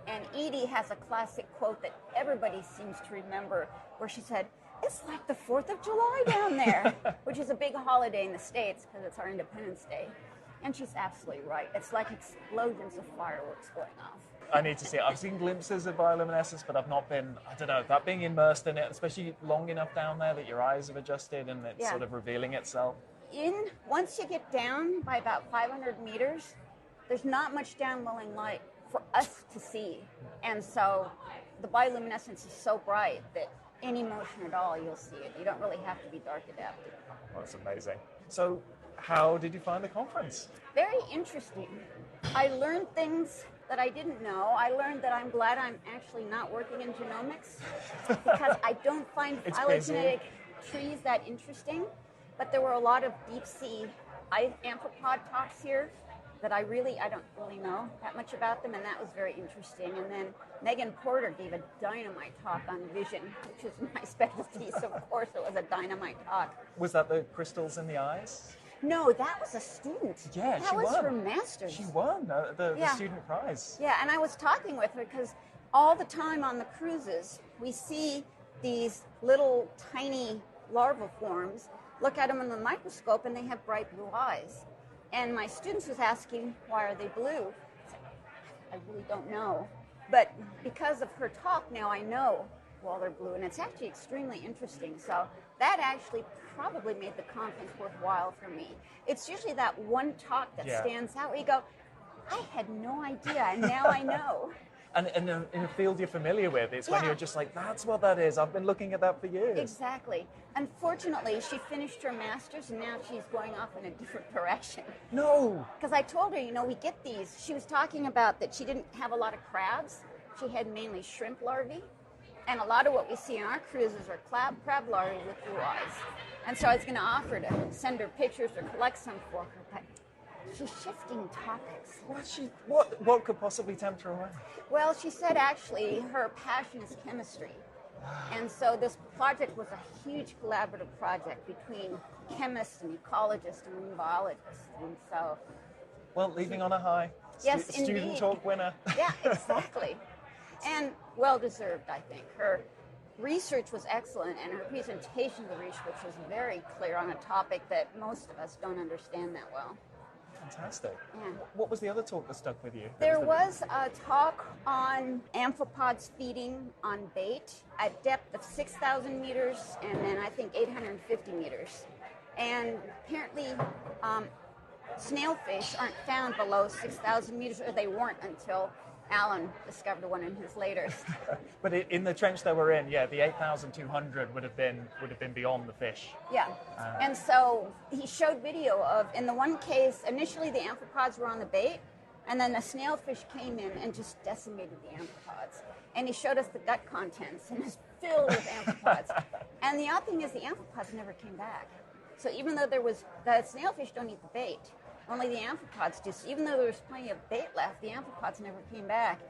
And Edie has a classic quote that everybody seems to remember where she said, "It's like the 4th of July down there," which is a big holiday in the States because it's our Independence Day. And she's absolutely right. It's like explosions of fireworks going off. I need to see it. I've seen glimpses of bioluminescence, but I've not been, I don't know, that being immersed in it, especially long enough down there that your eyes have adjusted and it's sort of revealing itself. Once you get down by about 500 meters, there's not much downwelling light for us to see. And so the bioluminescence is so bright that any motion at all, you'll see it. You don't really have to be dark adapted. Well, that's amazing. So how did you find the conference? Very interesting. I learned things that I didn't know. I learned that I'm glad I'm actually not working in genomics because I don't find phylogenetic trees that interesting. But there were a lot of deep sea amphipod talks here that I don't really know that much about them, and that was very interesting. And then Megan Porter gave a dynamite talk on vision, which is my specialty, so of course it was a dynamite talk. Was that the crystals in the eyes? No, that was a student. Yeah, that was her master's. She won the student prize. Yeah, and I was talking with her because all the time on the cruises, we see these little tiny larval forms, look at them in the microscope, and they have bright blue eyes. And my students was asking, why are they blue? I said, I really don't know. But because of her talk now, I know why they're blue, and it's actually extremely interesting. So that actually probably made the conference worthwhile for me. It's usually that one talk that stands out where you go, I had no idea, and now I know. And in a field you're familiar with, it's when you're just like, that's what that is. I've been looking at that for years. Exactly. Unfortunately, she finished her master's, and now she's going off in a different direction. No. Because I told her, we get these. She was talking about that she didn't have a lot of crabs. She had mainly shrimp larvae. And a lot of what we see on our cruises are crab larvae with blue eyes. And so I was going to offer to send her pictures or collect some for her. But She's shifting topics. What could possibly tempt her away? Well, she said actually her passion is chemistry. And so this project was a huge collaborative project between chemists and ecologists and marine biologists. And so... Well, leaving on a high. Yes, Student indeed. talk winner. Yeah, exactly. And well-deserved, I think. Her research was excellent, and her presentation of the research was very clear on a topic that most of us don't understand that well. Fantastic. Yeah. What was the other talk that stuck with you? There was a talk on amphipods feeding on bait at depth of 6,000 meters and then I think 850 meters. And apparently snailfish aren't found below 6,000 meters, or they weren't until Alan discovered one in his later. But in the trench that we're in, yeah, the 8,200 would have been beyond the fish. Yeah, and so he showed video of, in the one case, initially the amphipods were on the bait, and then the snailfish came in and just decimated the amphipods. And he showed us the gut contents, and it's filled with amphipods. And the odd thing is the amphipods never came back. So even though the snailfish don't eat the bait, only the amphipods do. So even though there was plenty of bait left, the amphipods never came back.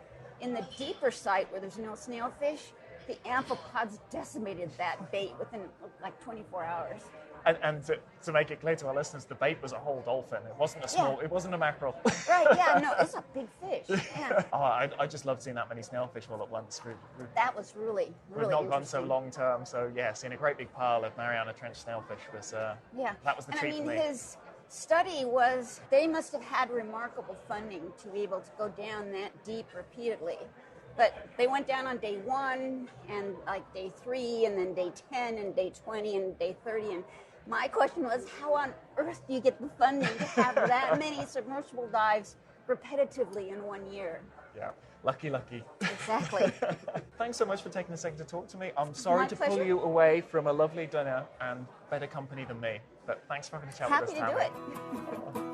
In the deeper site where there's no snailfish, the amphipods decimated that bait within like 24 hours. And to make it clear to our listeners, the bait was a whole dolphin. It wasn't a small. Yeah. It wasn't a mackerel. Right? Yeah. No, it's a big fish. Yeah. Oh, I just loved seeing that many snailfish all at once. That was really we've not gone so long term, so yeah, seeing a great big pile of Mariana Trench snailfish was that was the treat for me. His study was, they must have had remarkable funding to be able to go down that deep repeatedly. But they went down on day 1 and like day 3 and then day 10 and day 20 and day 30. And my question was, how on earth do you get the funding to have that many submersible dives repetitively in 1 year? Yeah, lucky. Exactly. Thanks so much for taking a second to talk to me. I'm sorry to pleasure. pull you away from a lovely dinner and better company than me. But thanks for having a chat with us, Tammy. Happy to do it.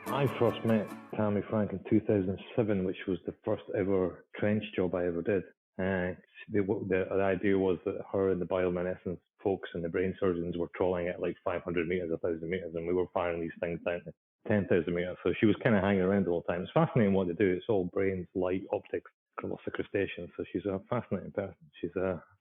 I first met Tammy Frank in 2007, which was the first ever trench job I ever did. The idea was that her and the bioluminescence folks and the brain surgeons were trawling at like 500 meters, 1,000 meters, and we were firing these things down to 10,000 meters. So she was kind of hanging around all the time. It's fascinating what they do. It's all brains, light, optics, lots of crustaceans. So she's a fascinating person. She's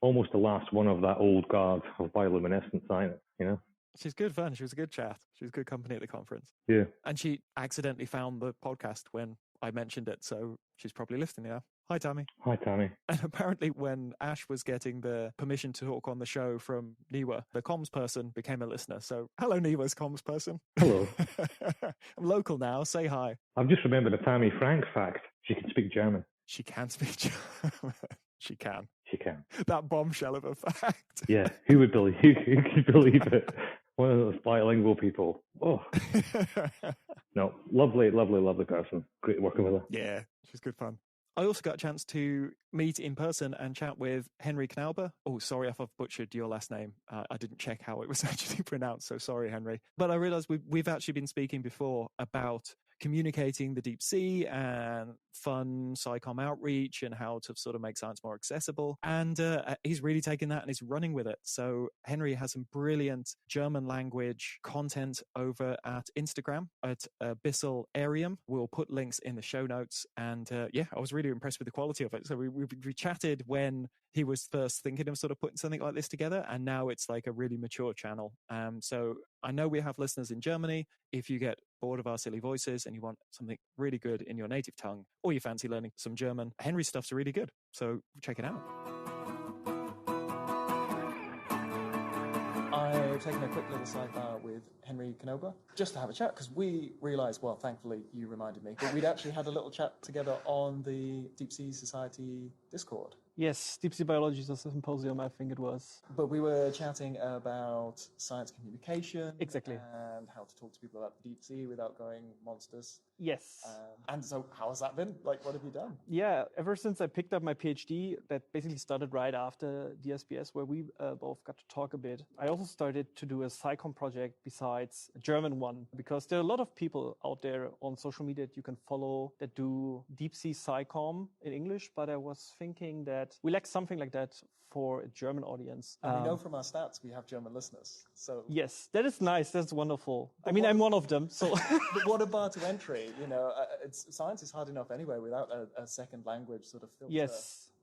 almost the last one of that old guard of bioluminescent science, you know? She's good fun. She was a good chat. She was good company at the conference. Yeah. And she accidentally found the podcast when I mentioned it, so she's probably listening now. Hi, Tammy. Hi, Tammy. And apparently when Ash was getting the permission to talk on the show from Niwa, the comms person became a listener. So hello, Niwa's comms person. Hello. I'm local now. Say hi. I've just remembered a Tammy Frank fact. She can speak German. She can speak German. She can. She can. That bombshell of a fact. Yeah. Who could believe it? One of those bilingual people. Oh. No, lovely person. Great working with her. Yeah, she's good fun. I also got a chance to meet in person and chat with Henry Knauber. Oh, sorry if I've butchered your last name. I didn't check how it was actually pronounced, so sorry, Henry. But I realized we've actually been speaking before about communicating the deep sea and fun SciComm outreach and how to sort of make science more accessible. And he's really taken that and he's running with it. So Henry has some brilliant German language content over at Instagram at Bissell Arium. We'll put links in the show notes. And I was really impressed with the quality of it. So we chatted when he was first thinking of sort of putting something like this together. And now it's like a really mature channel. So I know we have listeners in Germany. If you get bored of our silly voices and you want something really good in your native tongue, or you fancy learning some German, Henry's stuff's really good. So check it out. I've taken a quick little sidebar with Henry Knauber just to have a chat because we realised, well, thankfully you reminded me, but we'd actually had a little chat together on the Deep Sea Society Discord. Yes, Deep Sea Biology Symposium, I think it was. But we were chatting about science communication. Exactly. And how to talk to people about the deep sea without going monsters. Yes. And so how has that been? Like, what have you done? Yeah, ever since I picked up my PhD, that basically started right after DSBS, where we both got to talk a bit. I also started to do a SciComm project beside websites, a German one, because there are a lot of people out there on social media that you can follow that do deep sea SciComm in English, but I was thinking that we lack something like that for a German audience. And we know from our stats we have German listeners. So yes, that is nice. That's wonderful. I mean, I'm one of them. So, but what a bar to entry? You know, science is hard enough anyway without a second language sort of filter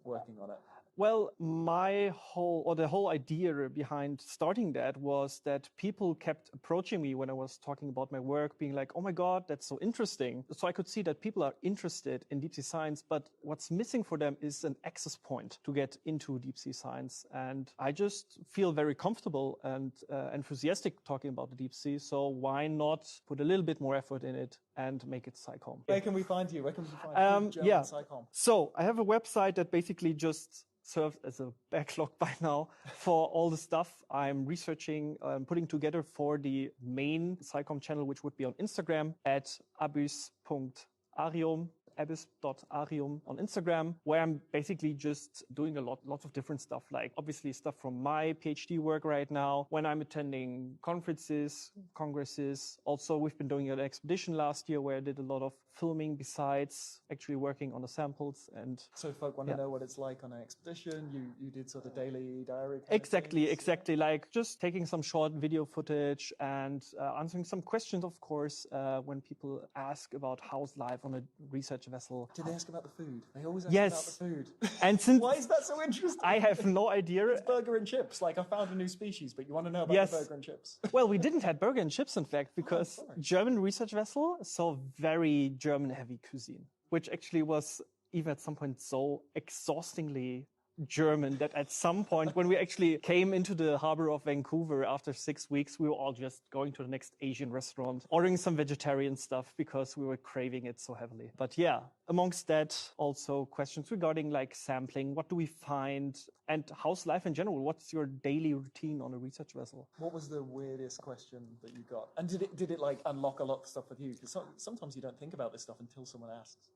working on it. Well, the whole idea behind starting that was that people kept approaching me when I was talking about my work, being like, oh my God, that's so interesting. So I could see that people are interested in deep sea science, but what's missing for them is an access point to get into deep sea science. And I just feel very comfortable and enthusiastic talking about the deep sea. So why not put a little bit more effort in it and make it SciComm? Where can we find you? Where can we find you? German SciComm? So I have a website that basically just serves as a backlog by now for all the stuff I'm researching, putting together for the main SciComm channel, which would be on Instagram at abyss.arium. abyss.arium on Instagram, where I'm basically just doing lots of different stuff, like obviously stuff from my PhD work right now, when I'm attending conferences, congresses. Also, we've been doing an expedition last year where I did a lot of filming besides actually working on the samples. And so if folk want to know what it's like on an expedition, you did sort of daily diary? Exactly. Like just taking some short video footage and answering some questions, of course, when people ask about how's life on a research vessel. Did they ask about the food? They always ask about the food. And since why is that so interesting? I have no idea. It's burger and chips. Like I found a new species, but you want to know about the burger and chips. Well, we didn't have burger and chips, in fact, because German research vessel saw very German heavy cuisine, which actually was even at some point so exhaustingly German that at some point when we actually came into the harbor of Vancouver after 6 weeks, we were all just going to the next Asian restaurant, ordering some vegetarian stuff because we were craving it so heavily. But yeah, amongst that, also questions regarding like sampling. What do we find? And how's life in general? What's your daily routine on a research vessel? What was the weirdest question that you got? And did it like unlock a lot of stuff with you? Because sometimes you don't think about this stuff until someone asks.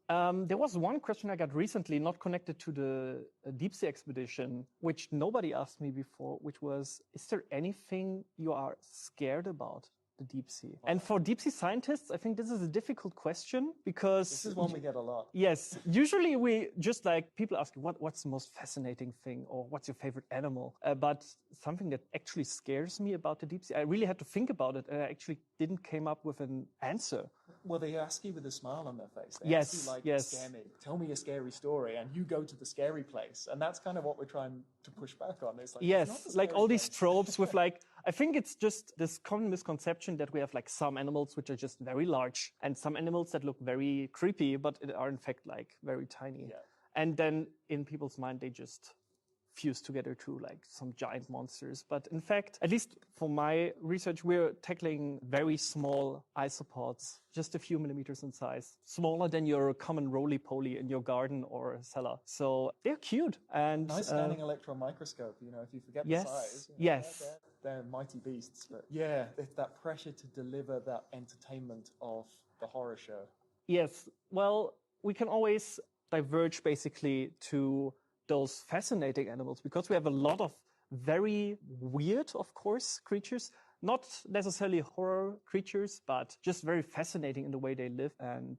There was one question I got recently, not connected to the deep sea expedition, which nobody asked me before, which was, is there anything you are scared about the deep sea? And for deep sea scientists, I think this is a difficult question because... This is one we get a lot. Yes. Usually we just like, people ask, what's the most fascinating thing or what's your favorite animal? But something that actually scares me about the deep sea, I really had to think about it and I actually didn't come up with an answer. Well, they ask you with a smile on their face. They ask you like, scare me. Tell me a scary story. And you go to the scary place. And that's kind of what we're trying to push back on. It's like, yes, like all these tropes with like, I think it's just this common misconception that we have like some animals which are just very large and some animals that look very creepy, but are in fact like very tiny. Yeah. And then in people's mind, they just fuse together to like some giant monsters. But in fact, at least for my research, we're tackling very small isopods, just a few millimeters in size, smaller than your common roly-poly in your garden or cellar. So they're cute. And nice scanning electron microscope, you know, if you forget the size. They're mighty beasts. But yeah, it's that pressure to deliver that entertainment of the horror show. Yes. Well, we can always diverge basically to those fascinating animals because we have a lot of very weird, of course, creatures, not necessarily horror creatures, but just very fascinating in the way they live. And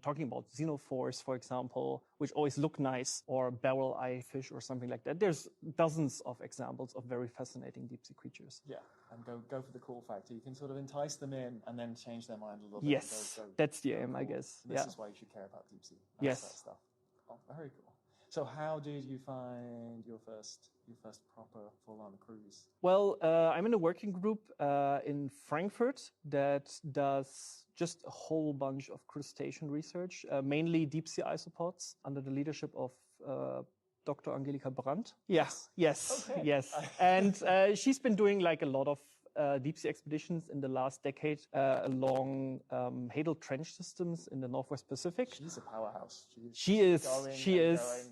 talking about xenophores, for example, which always look nice, or barrel-eye fish or something like that. There's dozens of examples of very fascinating deep-sea creatures. Yeah, and go for the cool factor. You can sort of entice them in and then change their mind a little bit. Yes, that's the aim, I guess. This is why you should care about deep-sea. Yes. That stuff. Oh, very cool. So how did you find your first proper full-on cruise? Well, I'm in a working group in Frankfurt that does just a whole bunch of crustacean research, mainly deep-sea isopods under the leadership of Dr. Angelika Brandt. Yes. And she's been doing like a lot of deep-sea expeditions in the last decade along Hadal Trench systems in the Northwest Pacific. She's a powerhouse. She is.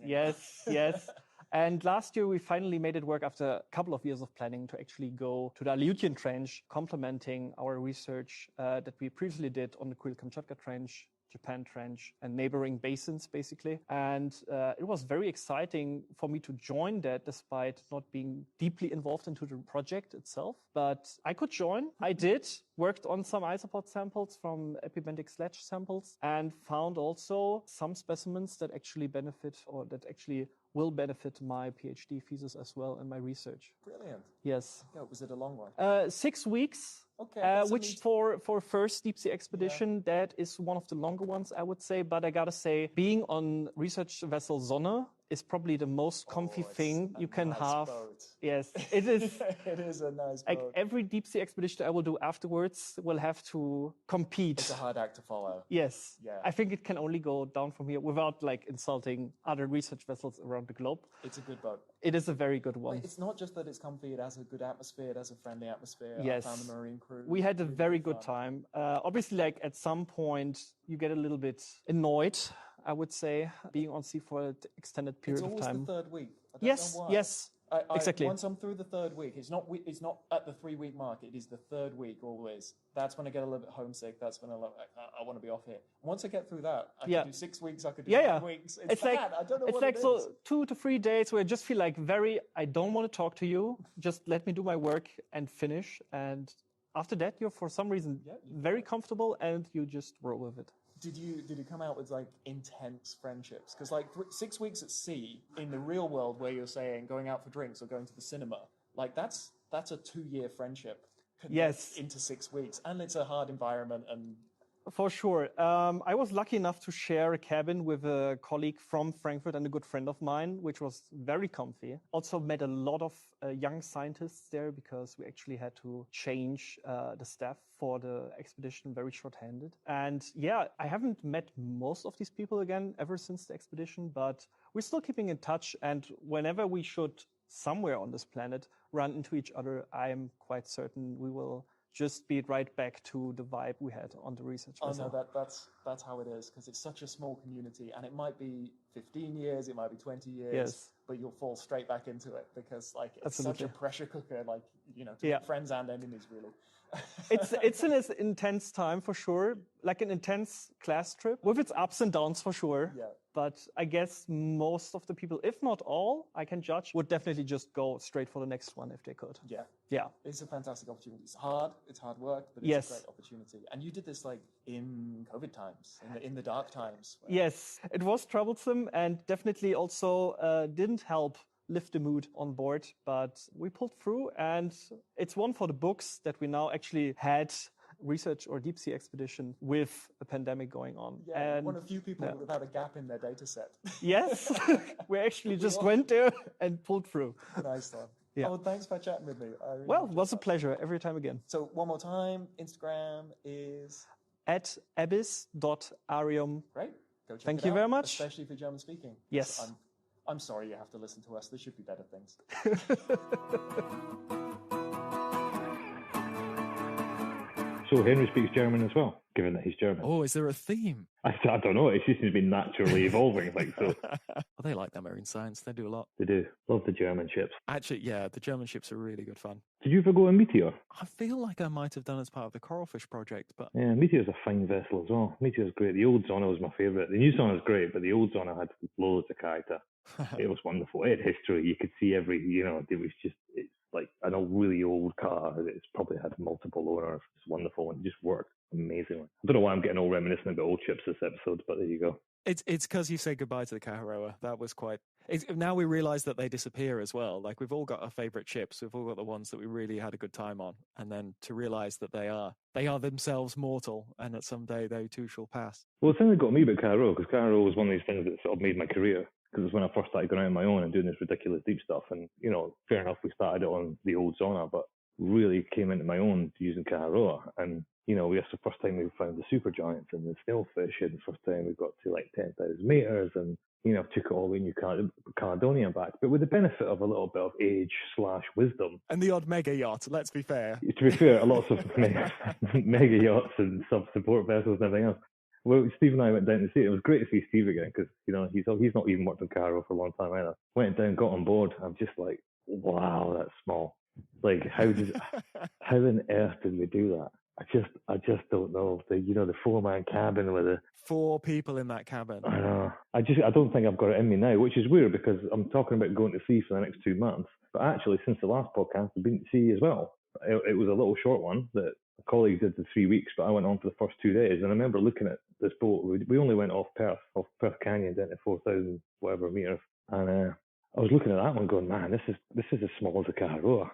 Yes. And last year we finally made it work after a couple of years of planning to actually go to the Aleutian Trench, complementing our research that we previously did on the Kuril-Kamchatka Trench Japan Trench, and neighboring basins, basically. And it was very exciting for me to join that despite not being deeply involved into the project itself. But I could join. I did, worked on some isopod samples from epibentic sledge samples, and found also some specimens that actually benefit, or that actually will benefit my PhD thesis as well and my research. Brilliant. Yes. Yeah, was it a long one? 6 weeks. Okay. Which for first deep sea expedition, that is one of the longer ones, I would say. But I gotta say, being on research vessel Sonne is probably the most comfy thing you can have. Boat. Yes, it is. It is a nice Like boat. every deep sea expedition I will do afterwards will have to compete. It's a hard act to follow. Yes. Yeah. I think it can only go down from here without like insulting other research vessels around the globe. It's a good boat. It is a very good one. It's not just that it's comfy, it has a good atmosphere, it has a friendly atmosphere. Yes. I found the marine crew. We had a really very good fun. time. Obviously, like at some point, you get a little bit annoyed, I would say, being on sea for an extended period It's of always time. the third week. I don't Yes, know why. yes. Exactly. Once I'm through the third week, it's not at the 3 week mark. It is the third week always. That's when I get a little bit homesick. That's when I want to be off here. Once I get through that, I can do 6 weeks. I could do 9 weeks. It's bad. like I don't know it's what like it so is. 2 to 3 days where I just feel like I don't want to talk to you. Just let me do my work and finish. And after that, you're for some reason very comfortable and you just roll with it. Did you come out with like intense friendships? Because like 6 weeks at sea in the real world, where you're saying going out for drinks or going to the cinema, like that's a 2-year friendship. Into 6 weeks, and it's a hard environment and. For sure. I was lucky enough to share a cabin with a colleague from Frankfurt and a good friend of mine, which was very comfy. Also met a lot of young scientists there because we actually had to change the staff for the expedition very short-handed. And yeah, I haven't met most of these people again ever since the expedition, but we're still keeping in touch. And whenever we should somewhere on this planet run into each other, I'm quite certain we will just be right back to the vibe we had on the research vessel. Oh no, that's how it is, because it's such a small community, and it might be 15 years, it might be 20 years, but you'll fall straight back into it because like it's such a pressure cooker, like to make friends and enemies really. It's an intense time for sure, like an intense class trip with its ups and downs for sure. Yeah. But I guess most of the people, if not all, I can judge, would definitely just go straight for the next one if they could. Yeah. Yeah. It's a fantastic opportunity. It's hard work, but it's a great opportunity. And you did this like in COVID times, in the dark times. Yes, it was troublesome and definitely also didn't help lift the mood on board, but we pulled through, and it's one for the books that we now actually had research or deep sea expedition with a pandemic going on. Yeah, and one of the few people without a gap in their data set. Yes, we actually just went there and pulled through. Nice one. Yeah. Oh, thanks for chatting with me. Well, it was a pleasure every time again. So one more time, Instagram is at abyss.arium. Great. Go check Thank it you out, very much. especially for German speaking. Yes. I'm sorry you have to listen to us. There should be better things. So Henry speaks German as well, given that he's German. Oh, is there a theme? I don't know. It just seems to be naturally evolving. So. Well, they like that marine science. They do a lot. They do. Love the German ships. Actually, yeah, the German ships are really good fun. Did you ever go on Meteor? I feel like I might have done as part of the Coralfish project, but... Yeah, Meteor's a fine vessel as well. Meteor's great. The old Sonne was my favourite. The new Sonne is great, but the old Sonne had loads of character. It was wonderful. It had history. You could see every, it was just, it's like an old, really old car. It's probably had multiple owners. It's wonderful and it just worked amazingly. I don't know why I'm getting all reminiscent about old ships this episode, but there you go. It's because you said goodbye to the Kaharoa. That was quite... now we realise that they disappear as well. Like, we've all got our favourite ships. We've all got the ones that we really had a good time on. And then to realise that they are themselves mortal and that someday they too shall pass. Well, the thing that got me about Kaharoa, because Kaharoa was one of these things that sort of made my career, because it was when I first started going out on my own and doing this ridiculous deep stuff. And, fair enough, we started it on the old Sonne, but really came into my own using Kaharoa. And, that's the first time we found the supergiants and the snailfish, and the first time we got to like 10,000 meters, and, took it all the way New Caledonia back, but with the benefit of a little bit of age/wisdom. And the odd mega yacht, let's be fair. To be fair, lots of mega yachts and sub-support vessels and everything else. Well, Steve and I went down to see it. It was great to see Steve again because, he's not even worked on Cairo for a long time either. Went down, got on board. I'm just like, wow, that's small. Like, how on earth did we do that? I just don't know. The 4-man cabin with the 4 people in that cabin. I know. I don't think I've got it in me now, which is weird because I'm talking about going to sea for the next 2 months. But actually, since the last podcast, I've been to sea as well. It was a little short one that a colleague did the 3 weeks, but I went on for the first 2 days. And I remember looking at this boat. We only went off Perth Canyon down to 4,000 whatever meters, and I was looking at that one going, man, this is as small as a Kaharoa,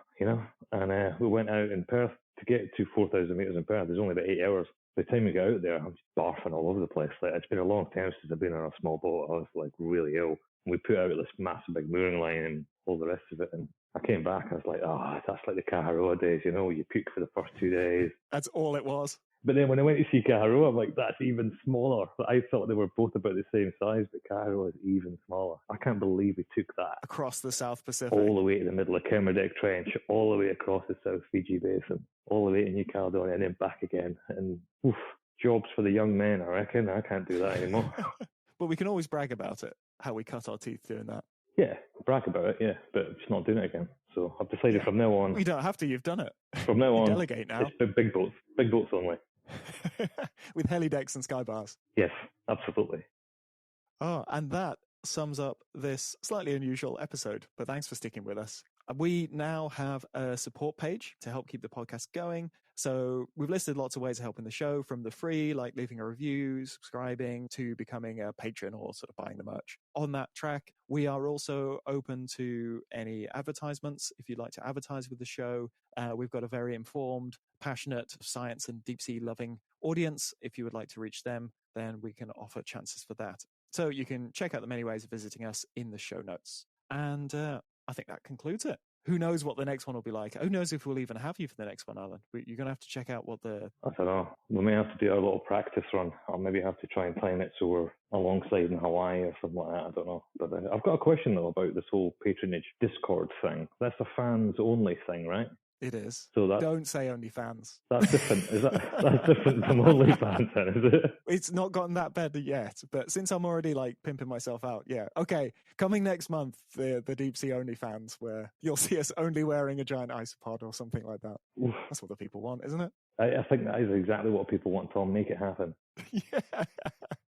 And we went out in Perth to get to 4,000 meters in Perth. There's only about 8 hours. By the time we got out there, I'm just barfing all over the place. Like, it's been a long time since I've been on a small boat. I was like really ill. And we put out this massive big mooring line and all the rest of it. And I came back, I was like, that's like the Kaharoa days, you puke for the first 2 days. That's all it was. But then when I went to see Kaharoa, I'm like, that's even smaller. I thought they were both about the same size, but Kaharoa is even smaller. I can't believe we took that. Across the South Pacific. All the way to the middle of Kermadec Trench, all the way across the South Fiji Basin, all the way to New Caledonia, and then back again. And jobs for the young men, I reckon. I can't do that anymore. But we can always brag about it, how we cut our teeth doing that. Yeah, brag about it, yeah, but just not doing it again. So I've decided from now on... You don't have to, you've done it. From now on, delegate now. It's big boats only. With helidecks and sky bars. Yes, absolutely. Oh, and that sums up this slightly unusual episode, but thanks for sticking with us. We now have a support page to help keep the podcast going. So we've listed lots of ways of helping the show, from the free, like leaving a review, subscribing, to becoming a patron or sort of buying the merch. On that track, we are also open to any advertisements. If you'd like to advertise with the show, we've got a very informed, passionate, science and deep sea loving audience. If you would like to reach them, then we can offer chances for that. So you can check out the many ways of visiting us in the show notes. And I think that concludes it. Who knows what the next one will be like? Who knows if we'll even have you for the next one, Alan? You're going to have to check out what the... I don't know. We may have to do a little practice run. I'll maybe have to try and time it so we're alongside in Hawaii or something like that. I don't know. But I've got a question, though, about this whole patronage Discord thing. That's a fans-only thing, right? It is. So don't say only fans. That's different. That's different from OnlyFans, then, is it? It's not gotten that bad yet, but since I'm already like pimping myself out, yeah. Okay, coming next month, the deep sea OnlyFans, where you'll see us only wearing a giant isopod or something like that. Oof. That's what the people want, isn't it? I think that is exactly what people want, Tom. Make it happen.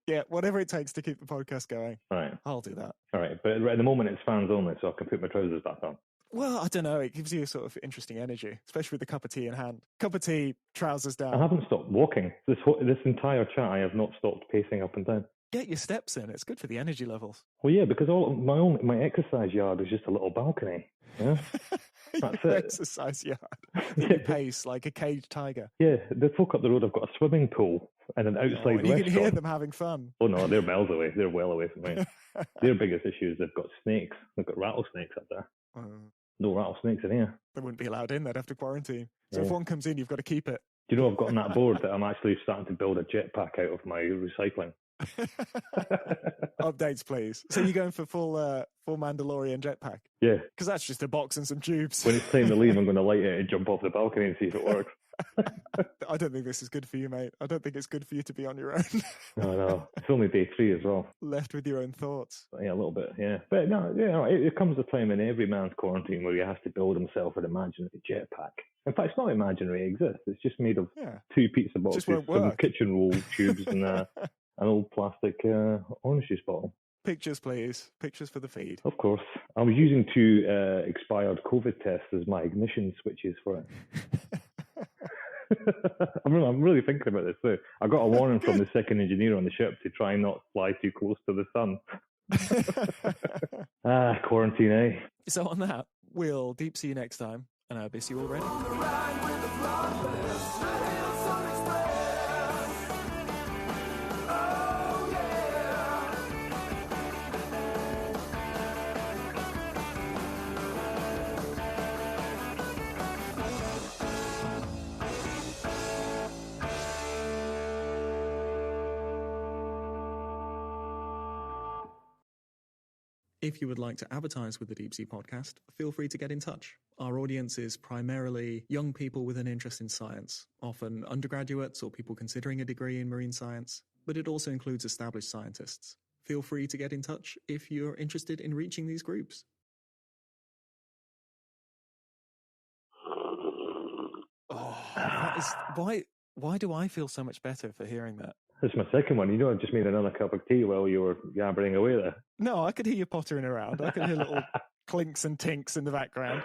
Yeah, whatever it takes to keep the podcast going. All right. I'll do that. All right, but at the moment it's fans only, so I can put my trousers back on. Well, I don't know. It gives you a sort of interesting energy, especially with a cup of tea in hand. Cup of tea, trousers down. I haven't stopped walking. This entire chat, I have not stopped pacing up and down. Get your steps in. It's good for the energy levels. Well, yeah, because my exercise yard is just a little balcony. Yeah, that's it. Exercise yard. You pace like a caged tiger. Yeah, the folk up the road have got a swimming pool and an outside restaurant. You can hear them having fun. Oh no, they're miles away. They're well away from me. Their biggest issue is they've got snakes. They've got rattlesnakes up there. No rattlesnakes in here. They wouldn't be allowed in. They'd have to quarantine. So if one comes in, you've got to keep it. Do you know I've got on that board that I'm actually starting to build a jetpack out of my recycling? Updates, please. So you're going for full Mandalorian jetpack? Yeah. Because that's just a box and some tubes. When it's time to leave, I'm going to light it and jump off the balcony and see if it works. I don't think this is good for you, mate. I don't think it's good for you to be on your own. No. It's only day 3 as well. Left with your own thoughts. Yeah, a little bit, yeah. But no, it comes a time in every man's quarantine where he has to build himself an imaginary jetpack. In fact, it's not imaginary, it exists. It's just made of 2 pizza boxes, some kitchen roll tubes, and an old plastic orange juice bottle. Pictures, please. Pictures for the feed. Of course. I was using 2 expired COVID tests as my ignition switches for it. I'm really thinking about this too. I got a warning from the second engineer on the ship to try not fly too close to the sun. Quarantine, eh? So on that, we'll deep sea next time, and I'll miss you already. If you would like to advertise with the Deep Sea Podcast, feel free to get in touch. Our audience is primarily young people with an interest in science, often undergraduates or people considering a degree in marine science, but it also includes established scientists. Feel free to get in touch if you're interested in reaching these groups. Oh, that is... Why... Why do I feel so much better for hearing that? This is my second one. You know, I've just made another cup of tea while you were yabbering away there. No, I could hear you pottering around. I could hear little clinks and tinks in the background.